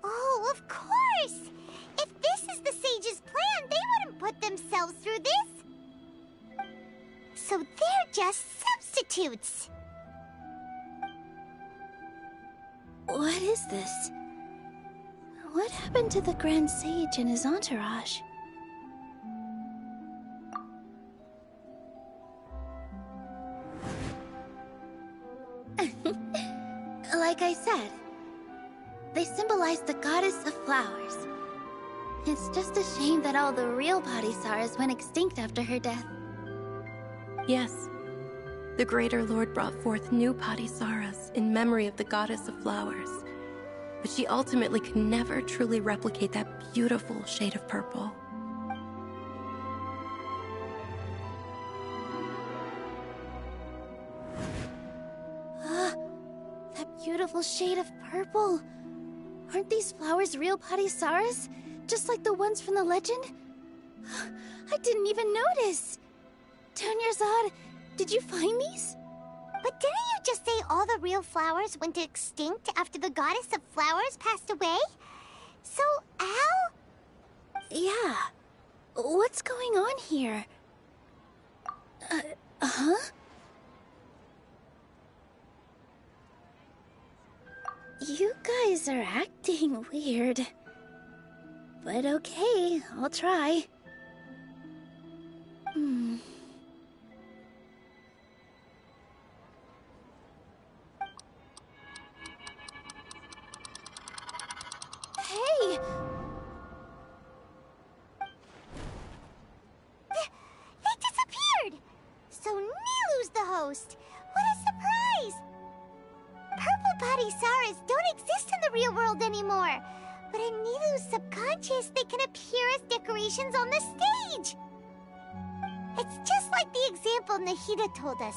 Oh, of course! If this is the sage's plan, they wouldn't put themselves through this. So they're just substitutes. What is this? What happened to the Grand Sage and his entourage? Like I said, they symbolize the goddess of flowers. It's just a shame that all the real Padisaras went extinct after her death. Yes. The Greater Lord brought forth new Padisaras in memory of the goddess of flowers. But she ultimately could never truly replicate that beautiful shade of purple. That beautiful shade of purple. Aren't these flowers real Padisaras? Just like the ones from the legend? I didn't even notice. Dunyarzad, did you find these? But didn't you just say all the real flowers went extinct after the goddess of flowers passed away? So, Al? Yeah. What's going on here? Huh? You guys are acting weird. But okay, I'll try. Hey! They disappeared! So Nilu's the host. What a surprise! Purple Padisaras don't exist in the real world anymore. But in Nilu's subconscious, they can appear as decorations on the stage. It's just like the example Nahida told us.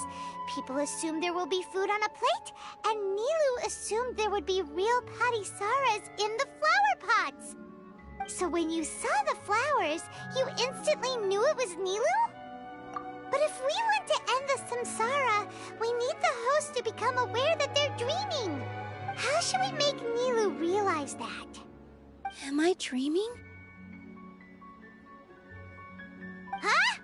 People assume there will be food on a plate, and Nilu assumed there would be real Padisaras in the flower pots. So when you saw the flowers, you instantly knew it was Nilu? But if we want to end the samsara, we need the host to become aware that they're dreaming. How should we make Nilu realize that? Am I dreaming? Huh?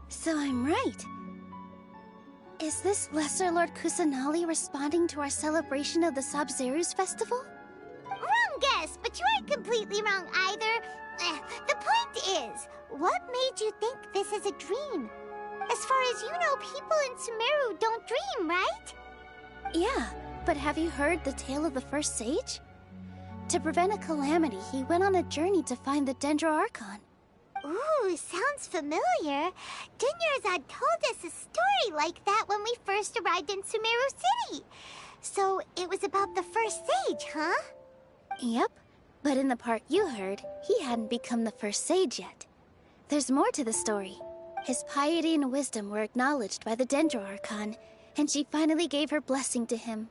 So I'm right. Is this Lesser Lord Kusanali responding to our celebration of the Sabzeruz festival? Wrong guess, but you aren't completely wrong either. The point is, what made you think this is a dream? As far as you know, people in Sumeru don't dream, right? Yeah, but have you heard the tale of the first sage? To prevent a calamity, he went on a journey to find the Dendro Archon. Ooh, sounds familiar. Dunyarzad told us a story like that when we first arrived in Sumeru City. So it was about the first sage, huh? Yep, but in the part you heard, he hadn't become the first sage yet. There's more to the story. His piety and wisdom were acknowledged by the Dendro Archon, and she finally gave her blessing to him.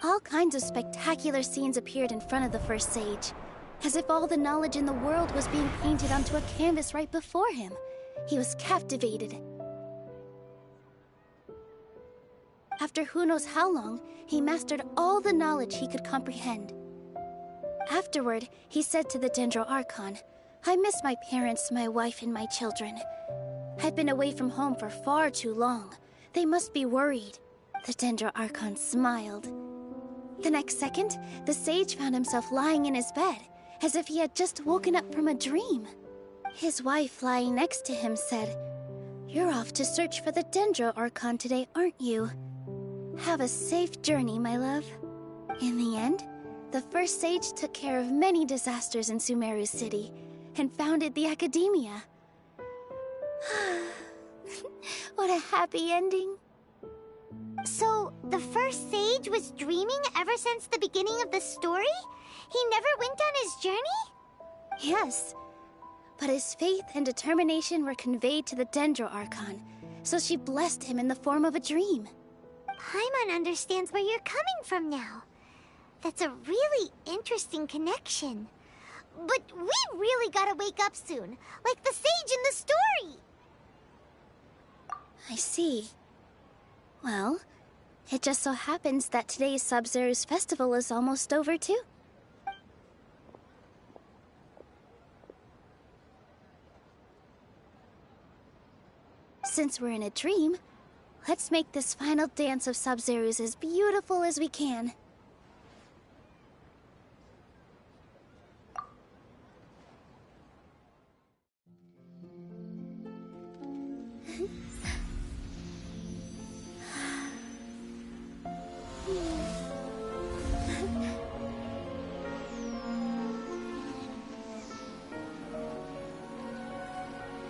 All kinds of spectacular scenes appeared in front of the first sage, as if all the knowledge in the world was being painted onto a canvas right before him. He was captivated. After who knows how long, he mastered all the knowledge he could comprehend. Afterward, he said to the Dendro Archon, "I miss my parents, my wife, and my children. I've been away from home for far too long. They must be worried." The Dendro Archon smiled. The next second, the sage found himself lying in his bed, as if he had just woken up from a dream. His wife, lying next to him, said, "You're off to search for the Dendro Archon today, aren't you? Have a safe journey, my love." In the end, the first sage took care of many disasters in Sumeru City, and founded the Academia. What a happy ending. So, the first sage was dreaming ever since the beginning of the story? He never went on his journey? Yes, but his faith and determination were conveyed to the Dendro Archon, so she blessed him in the form of a dream. Paimon understands where you're coming from now. That's a really interesting connection. But we really gotta wake up soon, like the sage in the story. I see. Well, It just so happens that today's Sub-Zero's festival is almost over, too. Since we're in a dream, let's make this final dance of Sub-Zero's as beautiful as we can.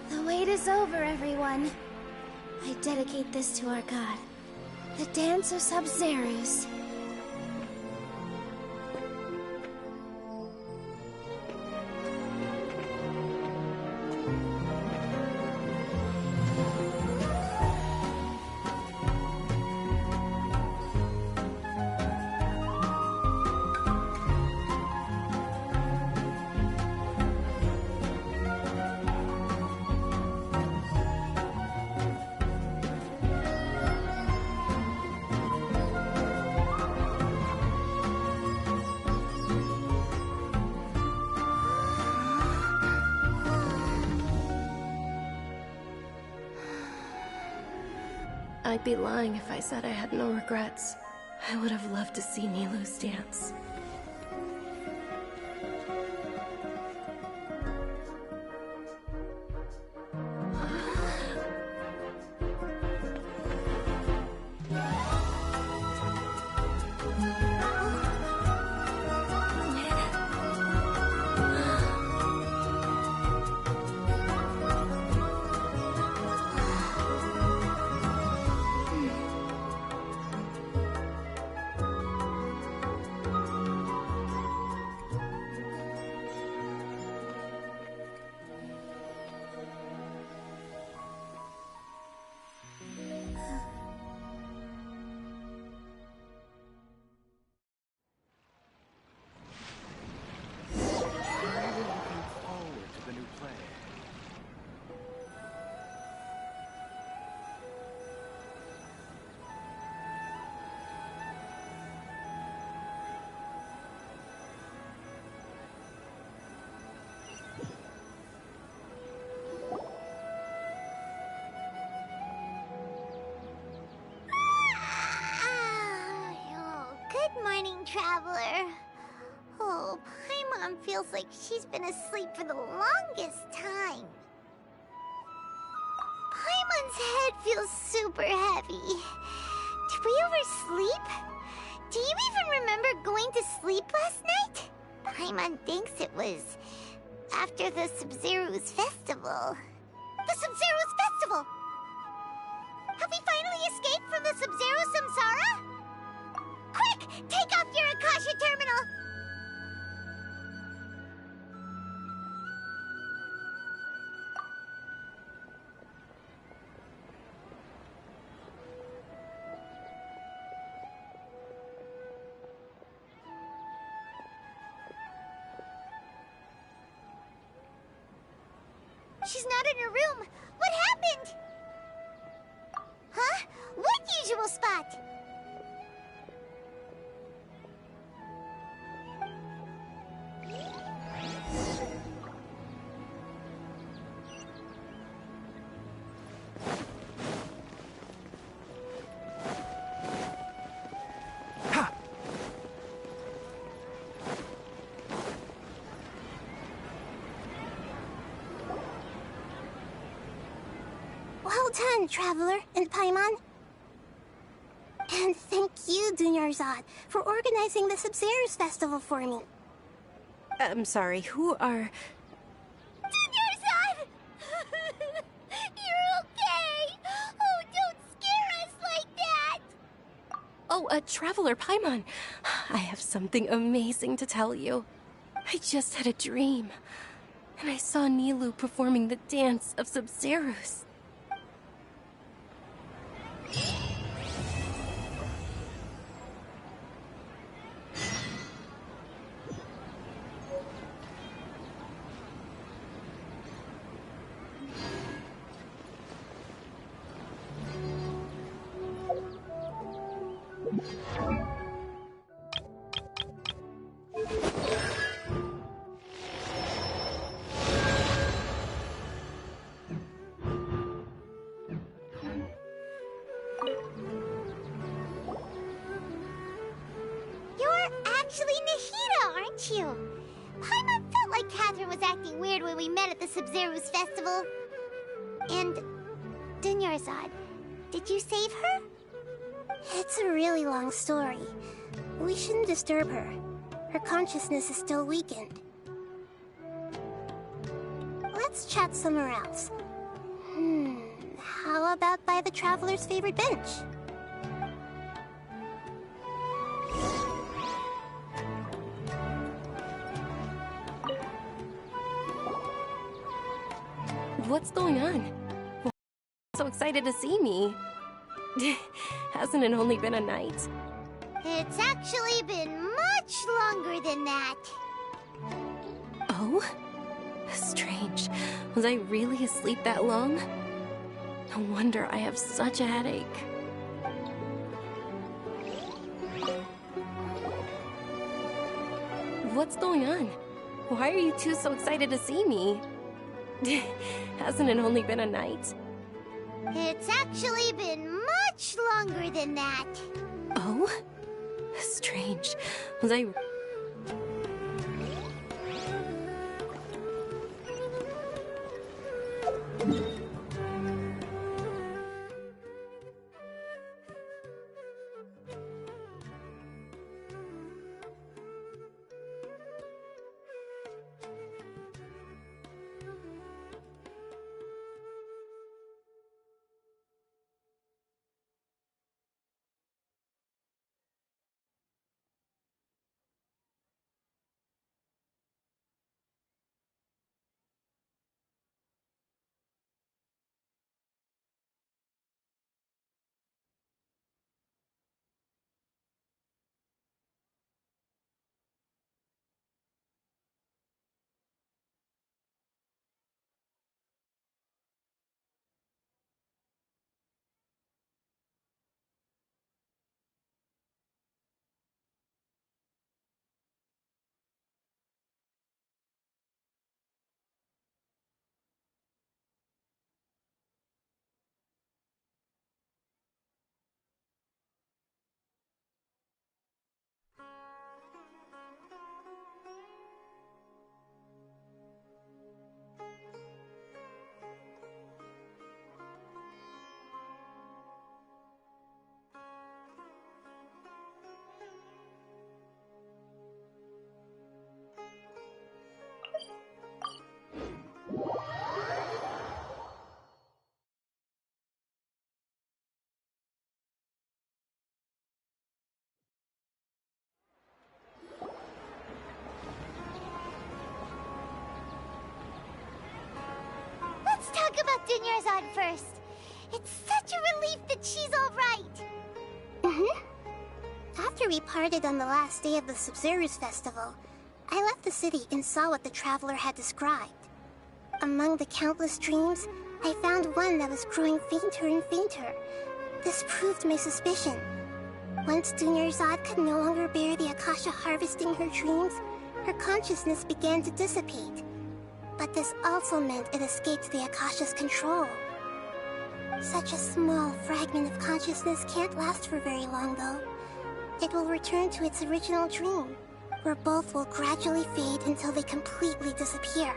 The wait is over, everyone. I dedicate this to our god, the Dance of Sub-Zero's. I'd be lying if I said I had no regrets. I would have loved to see Nilou's dance. Good morning, traveler. Oh, Paimon feels like she's been asleep for the longest time. Paimon's head feels super heavy. Did we oversleep? Do you even remember going to sleep last night? Paimon thinks it was after the Sub-Zero's festival. The Sub-Zero's festival! Have we finally escaped from the Sub-Zero samsara? Quick! Take off your Akasha terminal! She's not in her room. What happened? Huh? What usual spot? Well done, Traveler and Paimon. And thank you, Dunyarzad, for organizing the Sub-Zero's festival for me. I'm sorry, who are... Dunyarzad! You're okay! Oh, don't scare us like that! Oh, Traveler Paimon. I have something amazing to tell you. I just had a dream, and I saw Nilou performing the Dance of Sub-Zero's. You're actually Nahida, aren't you? Paimon felt like Catherine was acting weird when we met at the Sumeru's festival. And Dunyarzad, did you save her? It's a really long story. We shouldn't disturb her. Her consciousness is still weakened. Let's chat somewhere else. How about by the Traveler's favorite bench? What's going on? Why are you so excited to see me? Hasn't it only been a night? It's actually been much longer than that. Oh? Strange. Was I really asleep that long? No wonder I have such a headache. What's going on? Why are you two so excited to see me? Hasn't it only been a night? It's actually been much longer than that. Oh? Strange. Was I... Let's talk about Dunyarzad first. It's such a relief that she's all right. After we parted on the last day of the Sumeru's festival, I left the city and saw what the Traveler had described. Among the countless dreams, I found one that was growing fainter and fainter. This proved my suspicion. Once Dunyarzad could no longer bear the Akasha harvesting her dreams, her consciousness began to dissipate. But this also meant it escaped the Akasha's control. Such a small fragment of consciousness can't last for very long, though. It will return to its original dream, where both will gradually fade until they completely disappear.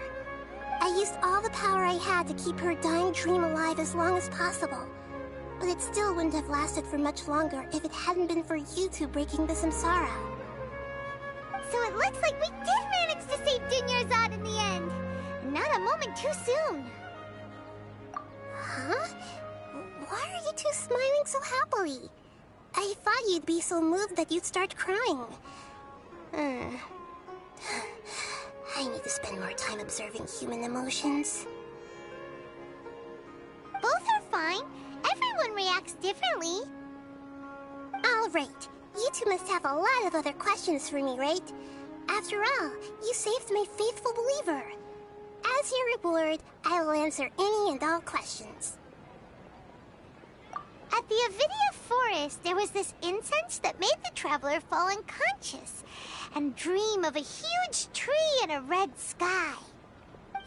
I used all the power I had to keep her dying dream alive as long as possible, but it still wouldn't have lasted for much longer if it hadn't been for you two breaking the samsara. So it looks like we did manage to save Dunyarzad in the end. Not a moment too soon. Huh? Why are you two smiling so happily? I thought you'd be so moved that you'd start crying. I need to spend more time observing human emotions. Both are fine. Everyone reacts differently. All right. You two must have a lot of other questions for me, right? After all, you saved my faithful believer. As your reward, I will answer any and all questions. At the Avidia Forest, there was this incense that made the traveler fall unconscious and dream of a huge tree and a red sky.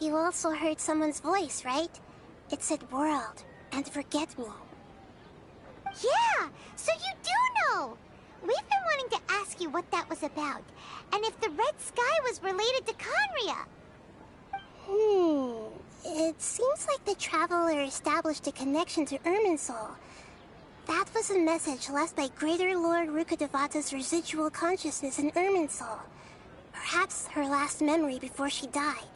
You also heard someone's voice, right? It said world and forget me. Yeah, so you do know! We've been wanting to ask you what that was about, and if the red sky was related to Conria. It seems like the traveler established a connection to Irminsul. That was a message left by Greater Lord Rukkhadevata's residual consciousness in Irminsul. Perhaps her last memory before she died.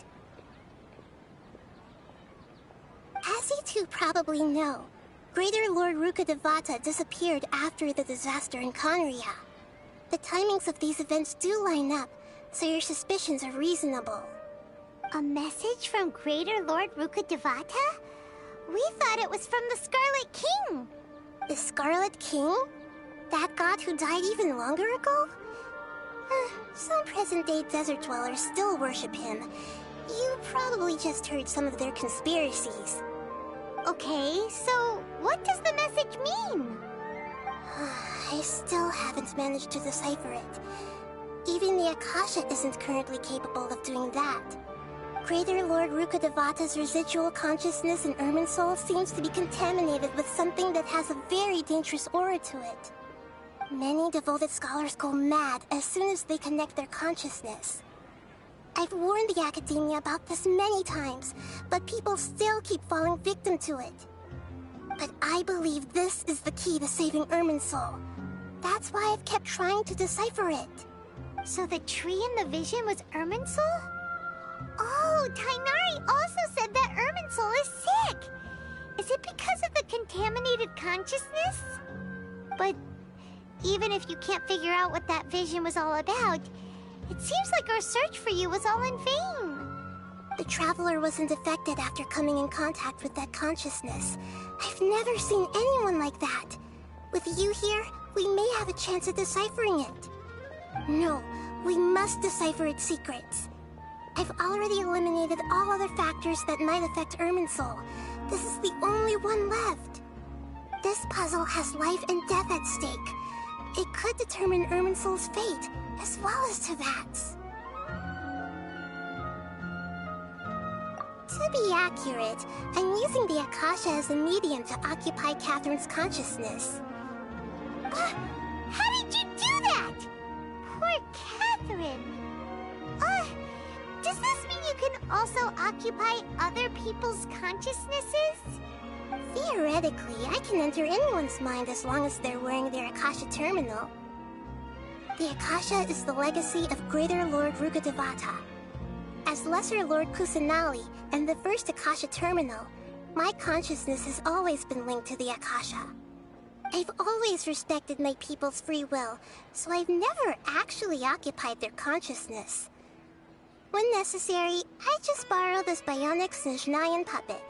As you two probably know, Greater Lord Rukkhadevata disappeared after the disaster in Conria. The timings of these events do line up, so your suspicions are reasonable. A message from Greater Lord Rukkhadevata? We thought it was from the Scarlet King. The Scarlet King? That god who died even longer ago? Some present-day desert dwellers still worship him. You probably just heard some of their conspiracies. Okay, so what does the message mean? I still haven't managed to decipher it. Even the Akasha isn't currently capable of doing that. Greater Lord Rukkhadevata's residual consciousness in Irminsul seems to be contaminated with something that has a very dangerous aura to it. Many devoted scholars go mad as soon as they connect their consciousness. I've warned the Academia about this many times, but people still keep falling victim to it. But I believe this is the key to saving Irminsul. That's why I've kept trying to decipher it. So the tree in the vision was Irminsul? Oh, Tainari also said that Irminsul is sick! Is it because of the contaminated consciousness? But even if you can't figure out what that vision was all about, it seems like our search for you was all in vain. The Traveler wasn't affected after coming in contact with that consciousness. I've never seen anyone like that. With you here, we may have a chance at deciphering it. No, we must decipher its secrets. I've already eliminated all other factors that might affect Irminsul. This is the only one left. This puzzle has life and death at stake. It could determine Irminsul's fate, as well as Tevat's. To be accurate, I'm using the Akasha as a medium to occupy Catherine's consciousness. How did you do that? Poor Catherine. Does this mean you can also occupy other people's consciousnesses? Theoretically, I can enter anyone's mind as long as they're wearing their Akasha terminal. The Akasha is the legacy of Greater Lord Rukkhadevata. As Lesser Lord Kusanali and the first Akasha terminal, my consciousness has always been linked to the Akasha. I've always respected my people's free will, so I've never actually occupied their consciousness. When necessary, I just borrow this bionic Snezhnayan puppet.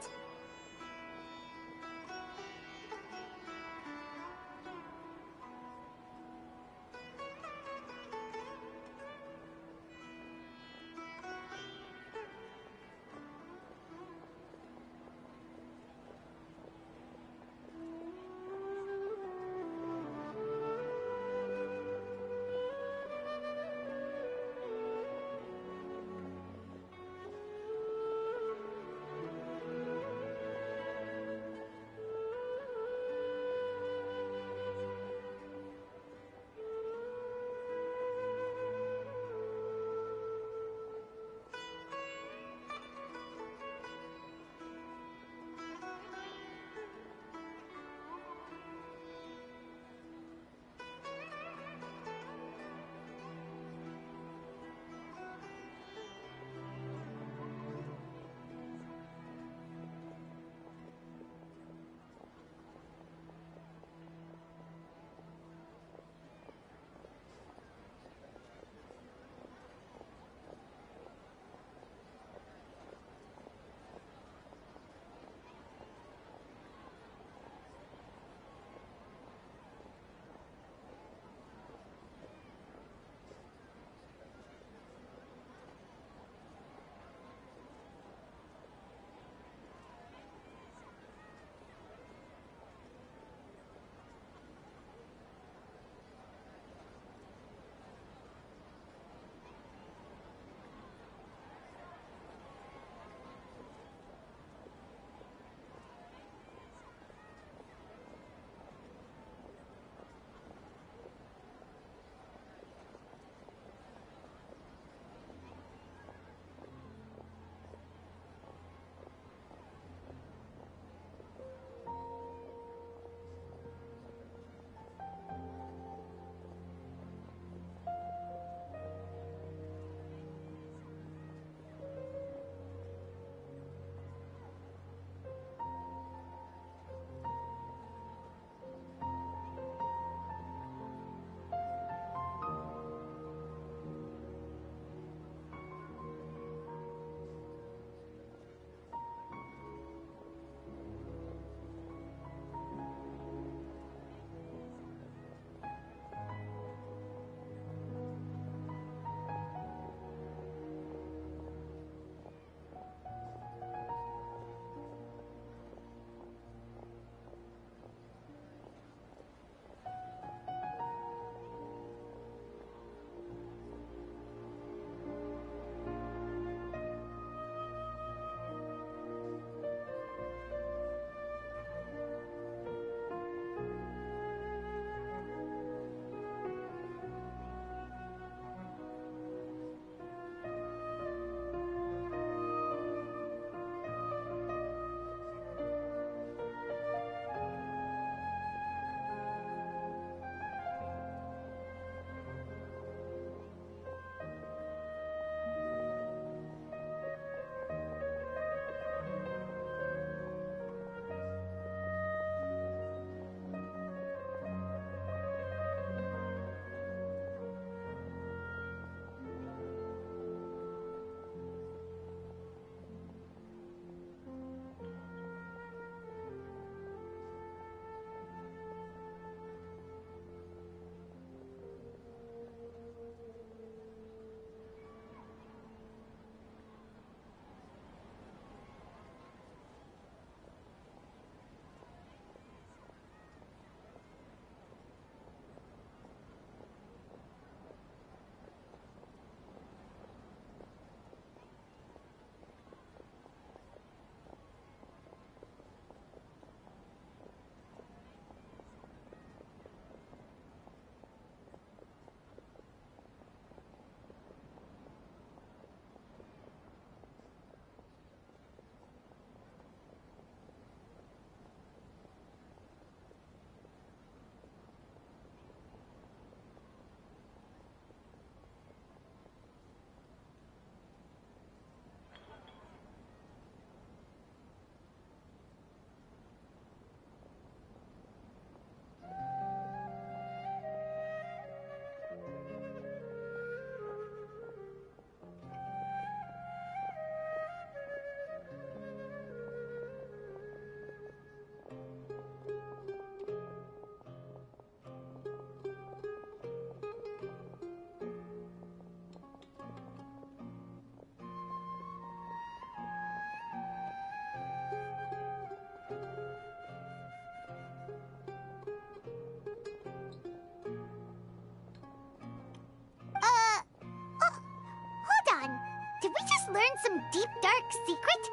learned some deep, dark secret?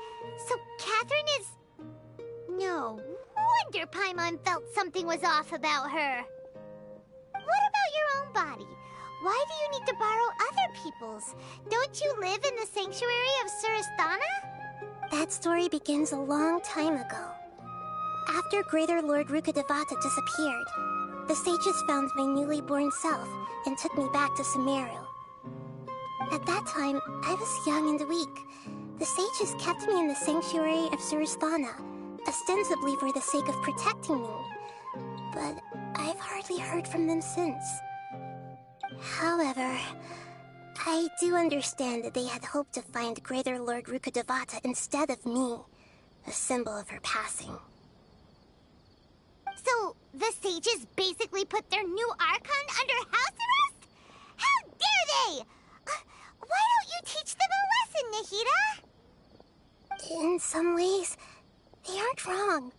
So Catherine is... No wonder Paimon felt something was off about her. What about your own body? Why do you need to borrow other people's? Don't you live in the sanctuary of Surasthana? That story begins a long time ago. After Greater Lord Rukkhadevata disappeared, the sages found my newly born self and took me back to Sumeru. At that time, I was young and weak. The sages kept me in the sanctuary of Surasthana, ostensibly for the sake of protecting me. But I've hardly heard from them since. However, I do understand that they had hoped to find Greater Lord Rukkhadevata instead of me, a symbol of her passing. So, the sages basically put their new Archon under house arrest? How dare they! Why don't you teach them a lesson, Nahida? In some ways, they aren't wrong.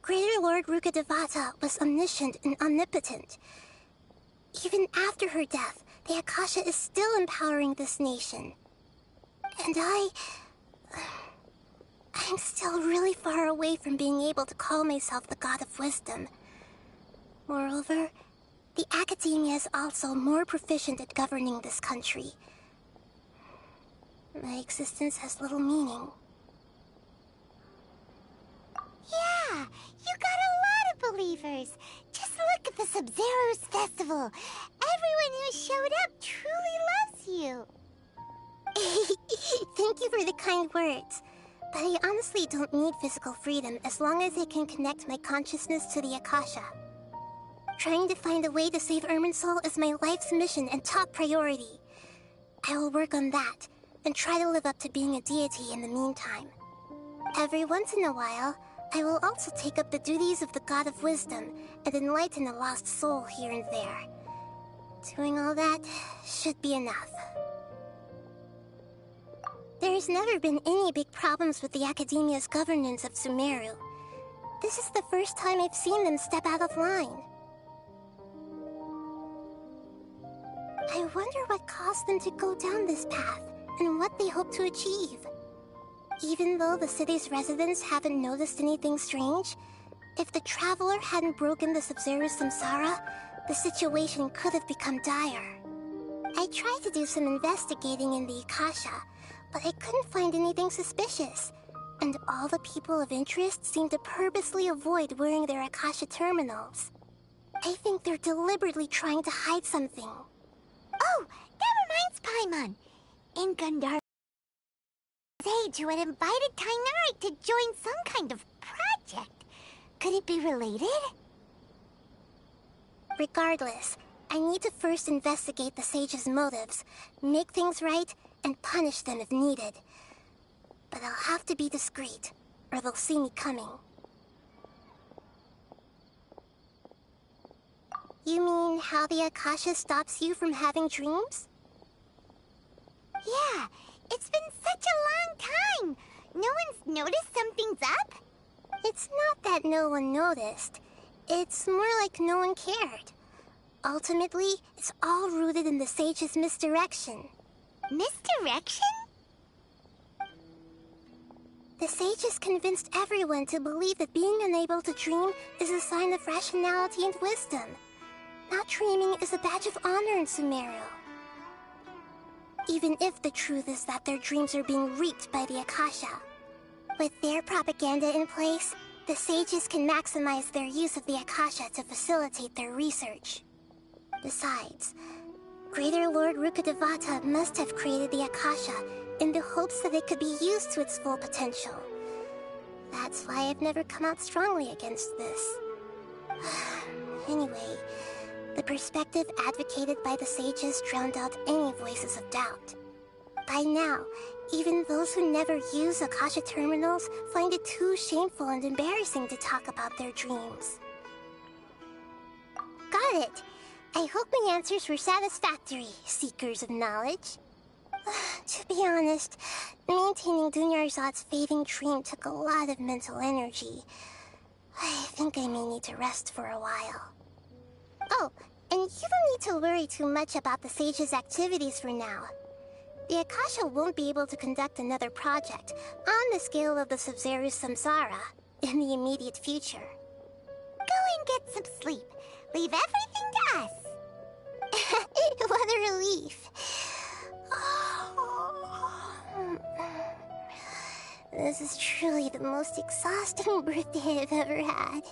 Greater Lord Rukkhadevata was omniscient and omnipotent. Even after her death, the Akasha is still empowering this nation. And I'm still really far away from being able to call myself the God of Wisdom. Moreover, the Academia is also more proficient at governing this country. My existence has little meaning. Yeah, you got a lot of believers. Just look at the Sub-Zero's festival. Everyone who showed up truly loves you. Thank you for the kind words. But I honestly don't need physical freedom as long as I can connect my consciousness to the Akasha. Trying to find a way to save Irminsul is my life's mission and top priority. I will work on that, and try to live up to being a deity in the meantime. Every once in a while, I will also take up the duties of the God of Wisdom and enlighten a lost soul here and there. Doing all that should be enough. There's never been any big problems with the Academia's governance of Sumeru. This is the first time I've seen them step out of line. I wonder what caused them to go down this path, and what they hope to achieve. Even though the city's residents haven't noticed anything strange, if the Traveler hadn't broken the Sub-Zero samsara, the situation could have become dire. I tried to do some investigating in the Akasha, but I couldn't find anything suspicious, and all the people of interest seemed to purposely avoid wearing their Akasha terminals. I think they're deliberately trying to hide something. Oh, that reminds Paimon. In Gundar Sage who had invited Tainari to join some kind of project. Could it be related? Regardless, I need to first investigate the sage's motives, make things right, and punish them if needed. But I'll have to be discreet, or they'll see me coming. You mean how the Akasha stops you from having dreams? Yeah, it's been such a long time. No one's noticed something's up? It's not that no one noticed. It's more like no one cared. Ultimately, it's all rooted in the sage's misdirection. Misdirection? The sages convinced everyone to believe that being unable to dream is a sign of rationality and wisdom. Not dreaming is a badge of honor in Sumeru. Even if the truth is that their dreams are being reaped by the Akasha. With their propaganda in place, the sages can maximize their use of the Akasha to facilitate their research. Besides, Greater Lord Rukkhadevata must have created the Akasha in the hopes that it could be used to its full potential. That's why I've never come out strongly against this. Anyway, the perspective advocated by the sages drowned out any voices of doubt. By now, even those who never use Akasha terminals find it too shameful and embarrassing to talk about their dreams. Got it! I hope my answers were satisfactory, seekers of knowledge. To be honest, maintaining Dunyarzad's fading dream took a lot of mental energy. I think I may need to rest for a while. Oh, and you don't need to worry too much about the sage's activities for now. the Akasha won't be able to conduct another project on the scale of the Sumeru Samsara in the immediate future. Go and get some sleep. Leave everything to us. What a relief. This is truly the most exhausting birthday I've ever had.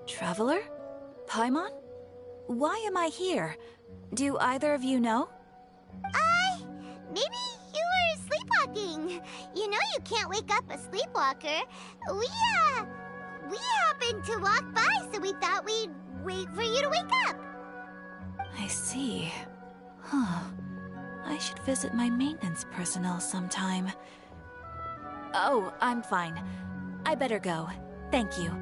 Traveler? Paimon? Why am I here? Do either of you know? Maybe you were sleepwalking. You know you can't wake up a sleepwalker. We happened to walk by, so we thought we'd wait for you to wake up. I see. Huh. I should visit my maintenance personnel sometime. Oh, I'm fine. I better go. Thank you.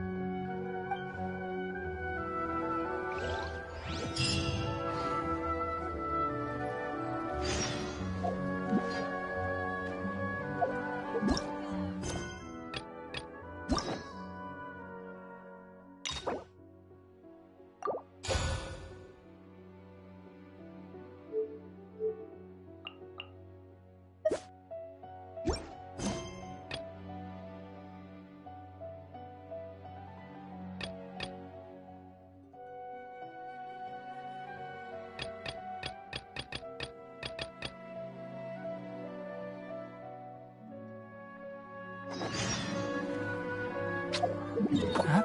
Huh?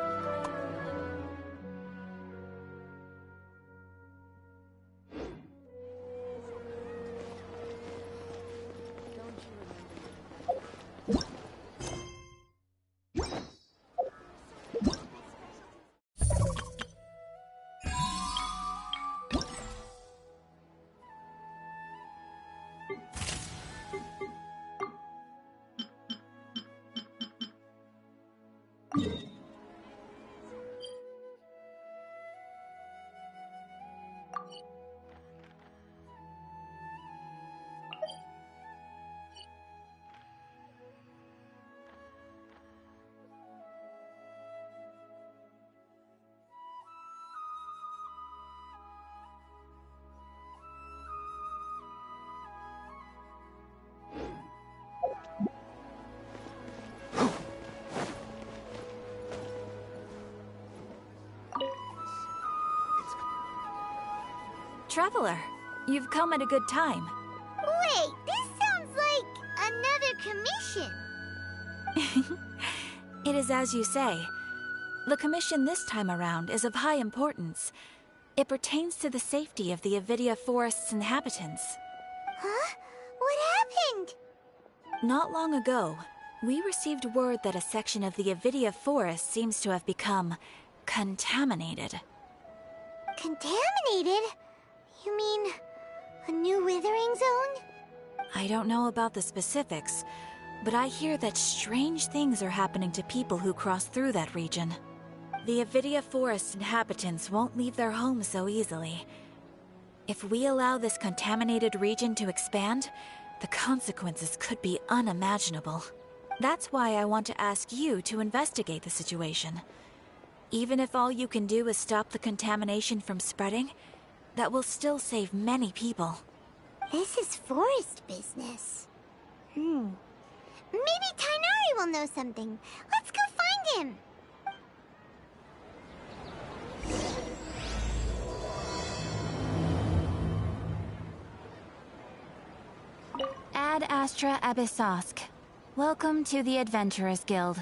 Traveler, you've come at a good time. Wait, this sounds like another commission. It is as you say. The commission this time around is of high importance. It pertains to the safety of the Avidia Forest's inhabitants. Huh? What happened? Not long ago, we received word that a section of the Avidia Forest seems to have become contaminated. Contaminated? You mean a new withering zone? I don't know about the specifics, but I hear that strange things are happening to people who cross through that region. The Avidia Forest inhabitants won't leave their homes so easily. If we allow this contaminated region to expand, the consequences could be unimaginable. That's why I want to ask you to investigate the situation. Even if all you can do is stop the contamination from spreading, that will still save many people. This is forest business. Maybe Tainari will know something. Let's go find him. Ad Astra Abyssosk. Welcome to the Adventurers Guild.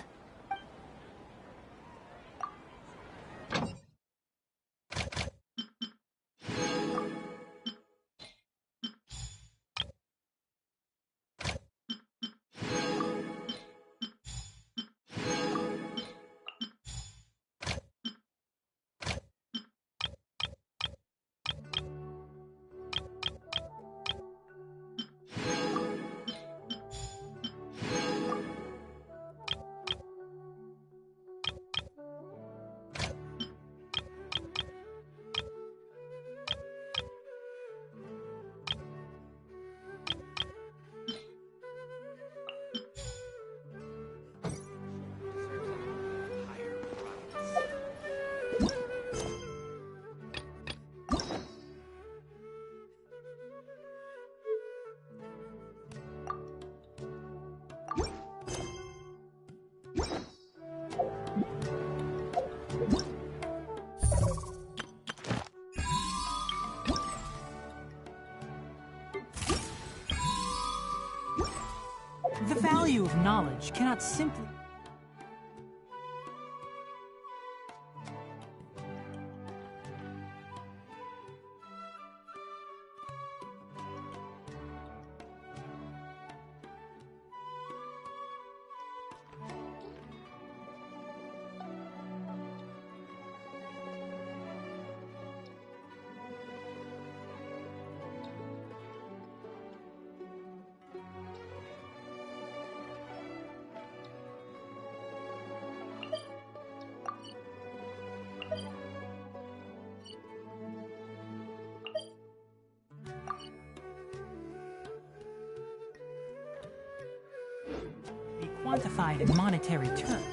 The value of knowledge cannot simply... be quantified in monetary terms.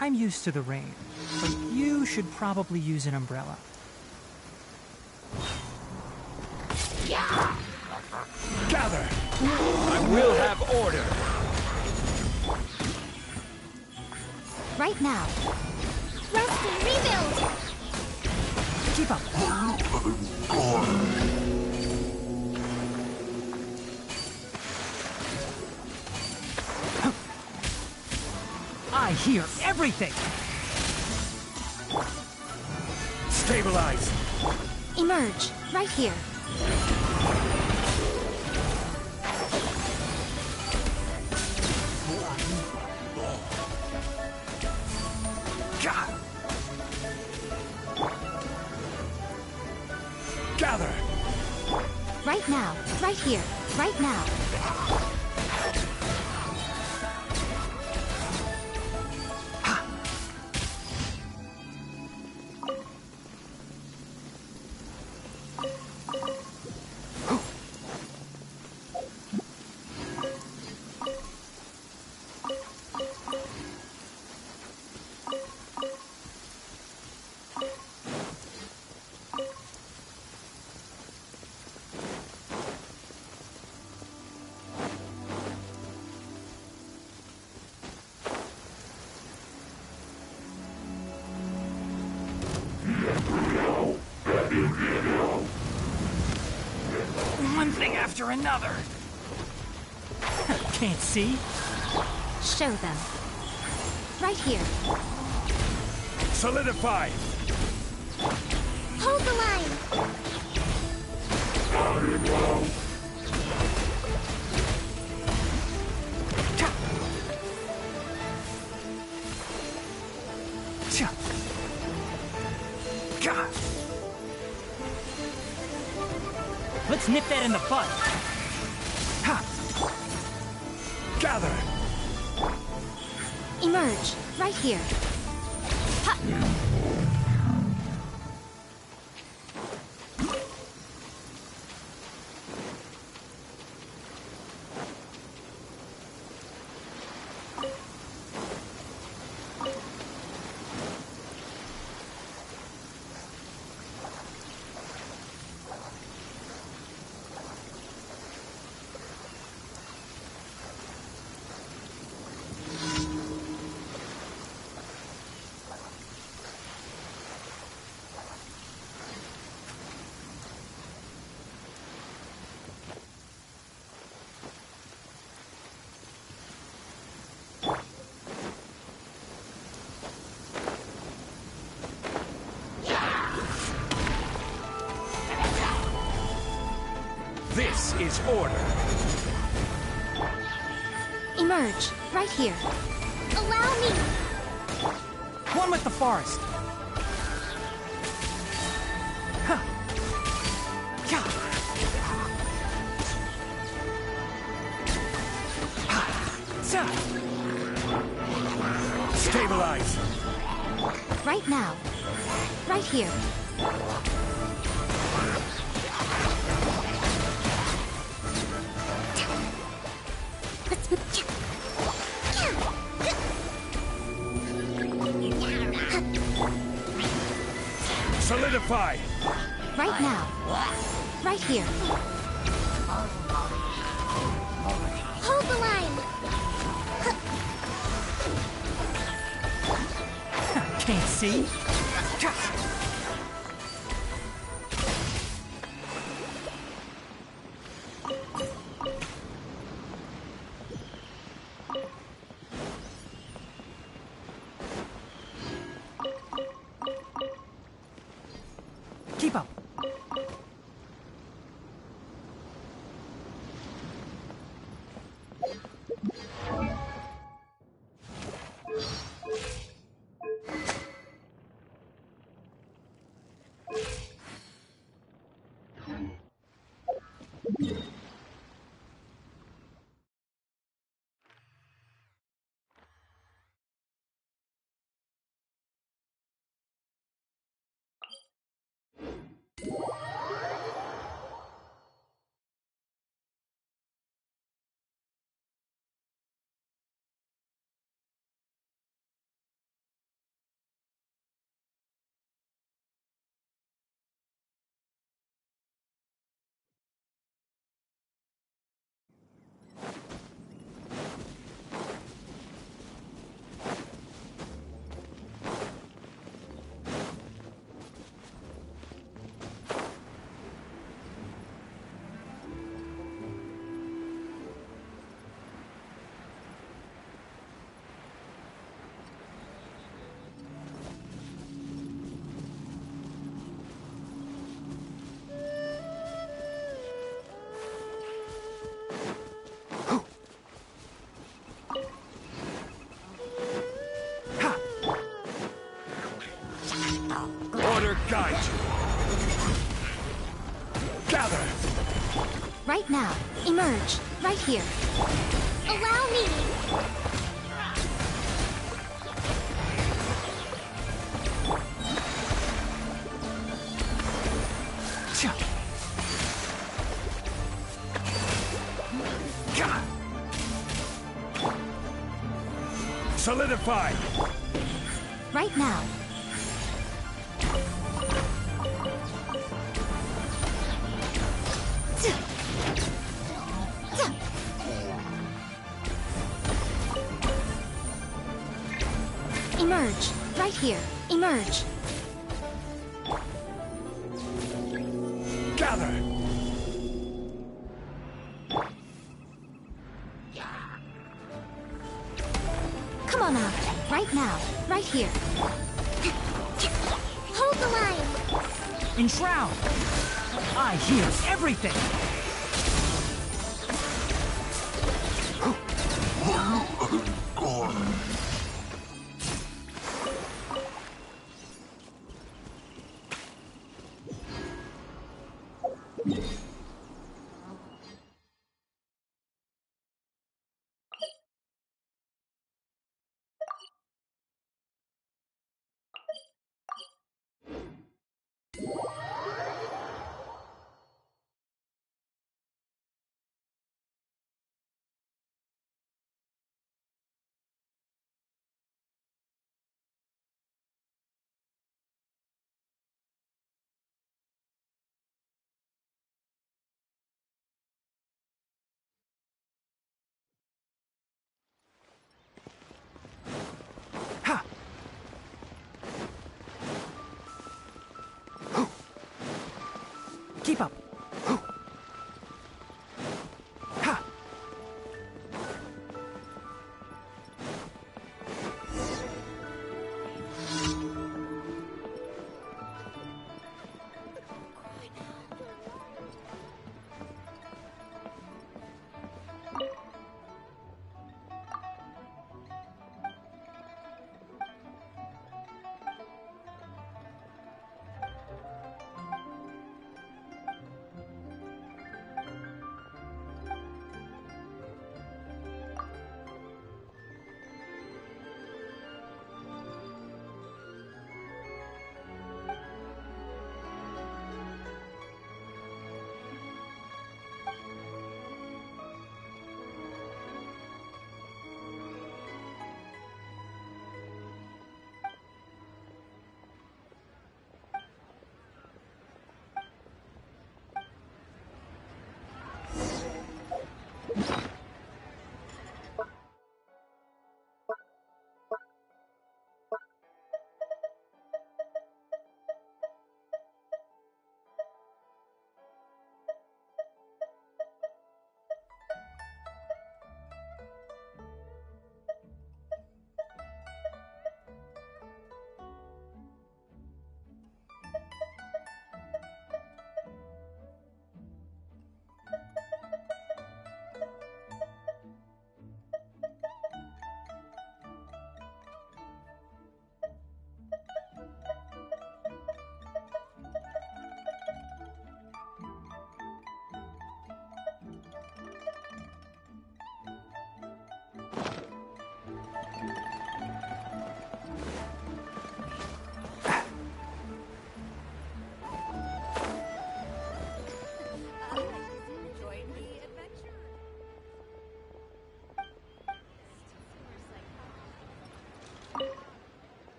I'm used to the rain, but you should probably use an umbrella. Gather! I will have order! Right now. Rusty, rebuild! Keep up. I hear everything! Stabilize! Emerge, right here. Gather! Right now, right here, right now. One thing after another. Can't see? Show them. Right here. Solidify! Hold the line! Let's nip that in the bud. Ha! Gather! Emerge, right here. Ha! Obey's order. Emerge, right here. Allow me! One with the forest. Huh. Yeah. Stabilize. Right now. Right here. Solidify. Right now. Right here. Hold the line! Can't see. Keep up. Order guide you. Gather. Right now. Emerge, right here. Allow me! Solidify. Right now. Emerge, right here. Emerge. Gather. Come on out. Right now. Right here. Hold the line! Enshroud. I hear everything.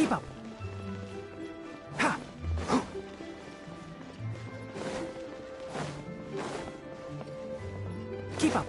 Keep up. Ha! Keep up.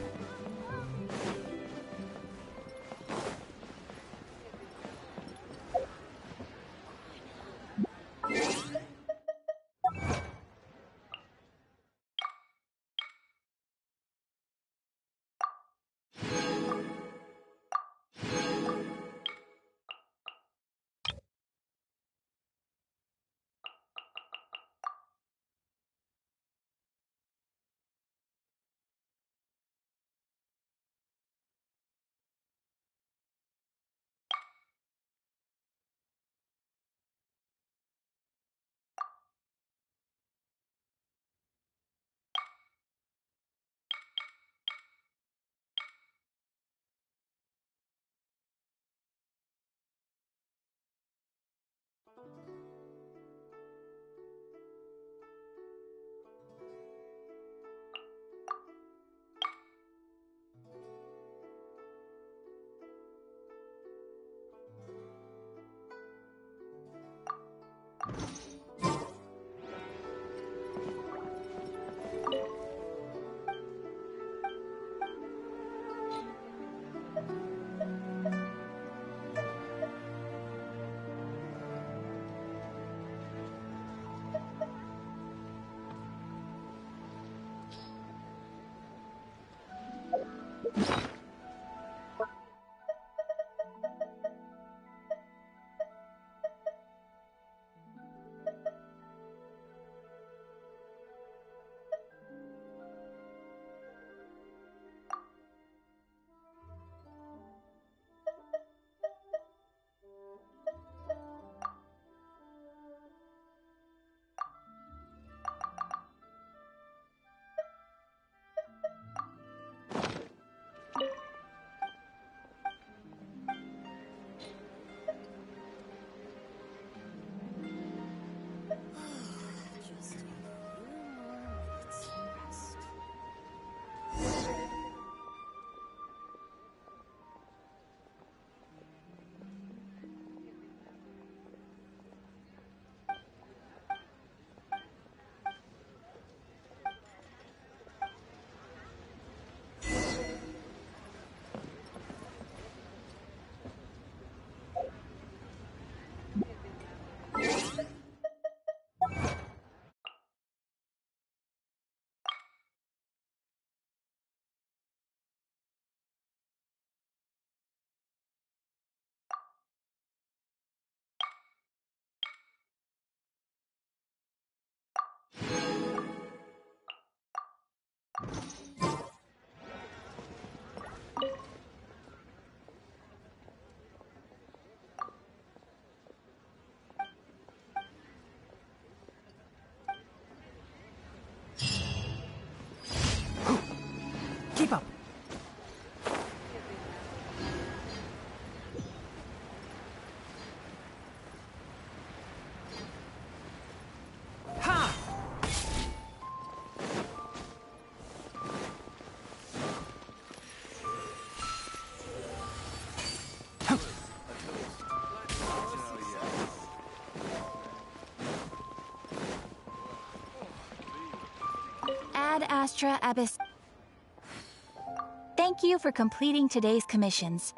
Keep up. Ha! Ad Astra Abyss. Thank you for completing today's commissions.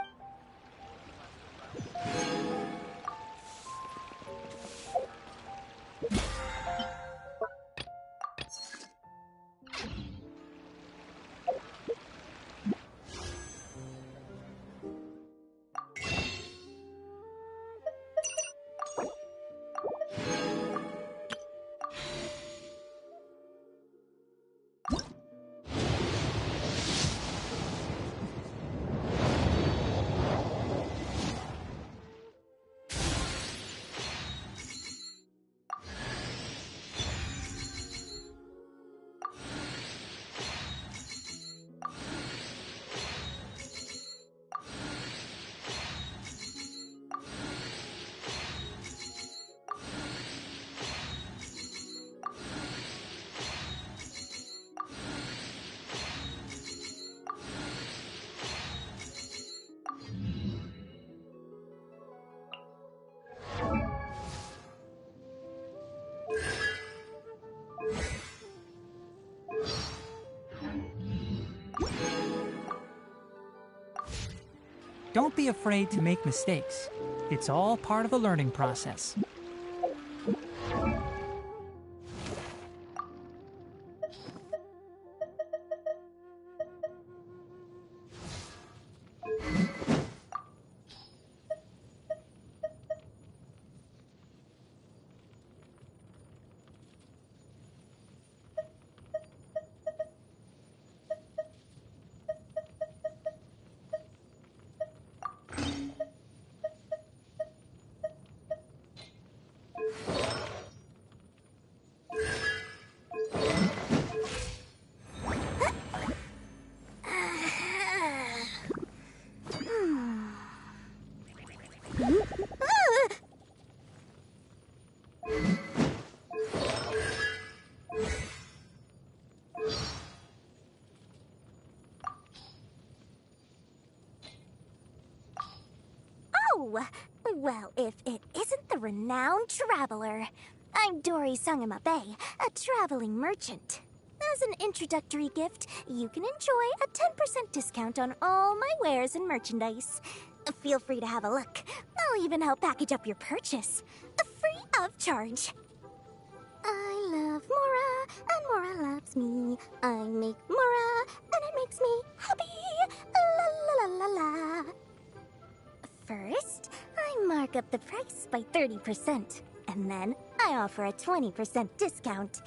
Don't be afraid to make mistakes. It's all part of the learning process. Well, if it isn't the renowned traveler. I'm Dory Sangamabe, a traveling merchant. As an introductory gift, you can enjoy a 10% discount on all my wares and merchandise. Feel free to have a look. I'll even help package up your purchase. Free of charge. I love Mora, and Mora loves me. I make Mora, and it makes me happy. La la la la la. First, I mark up the price by 30%, and then I offer a 20% discount.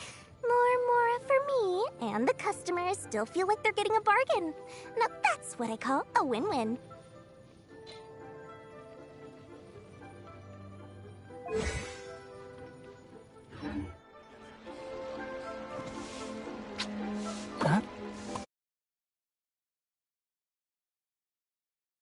More Mora for me, and the customers still feel like they're getting a bargain. Now that's what I call a win-win.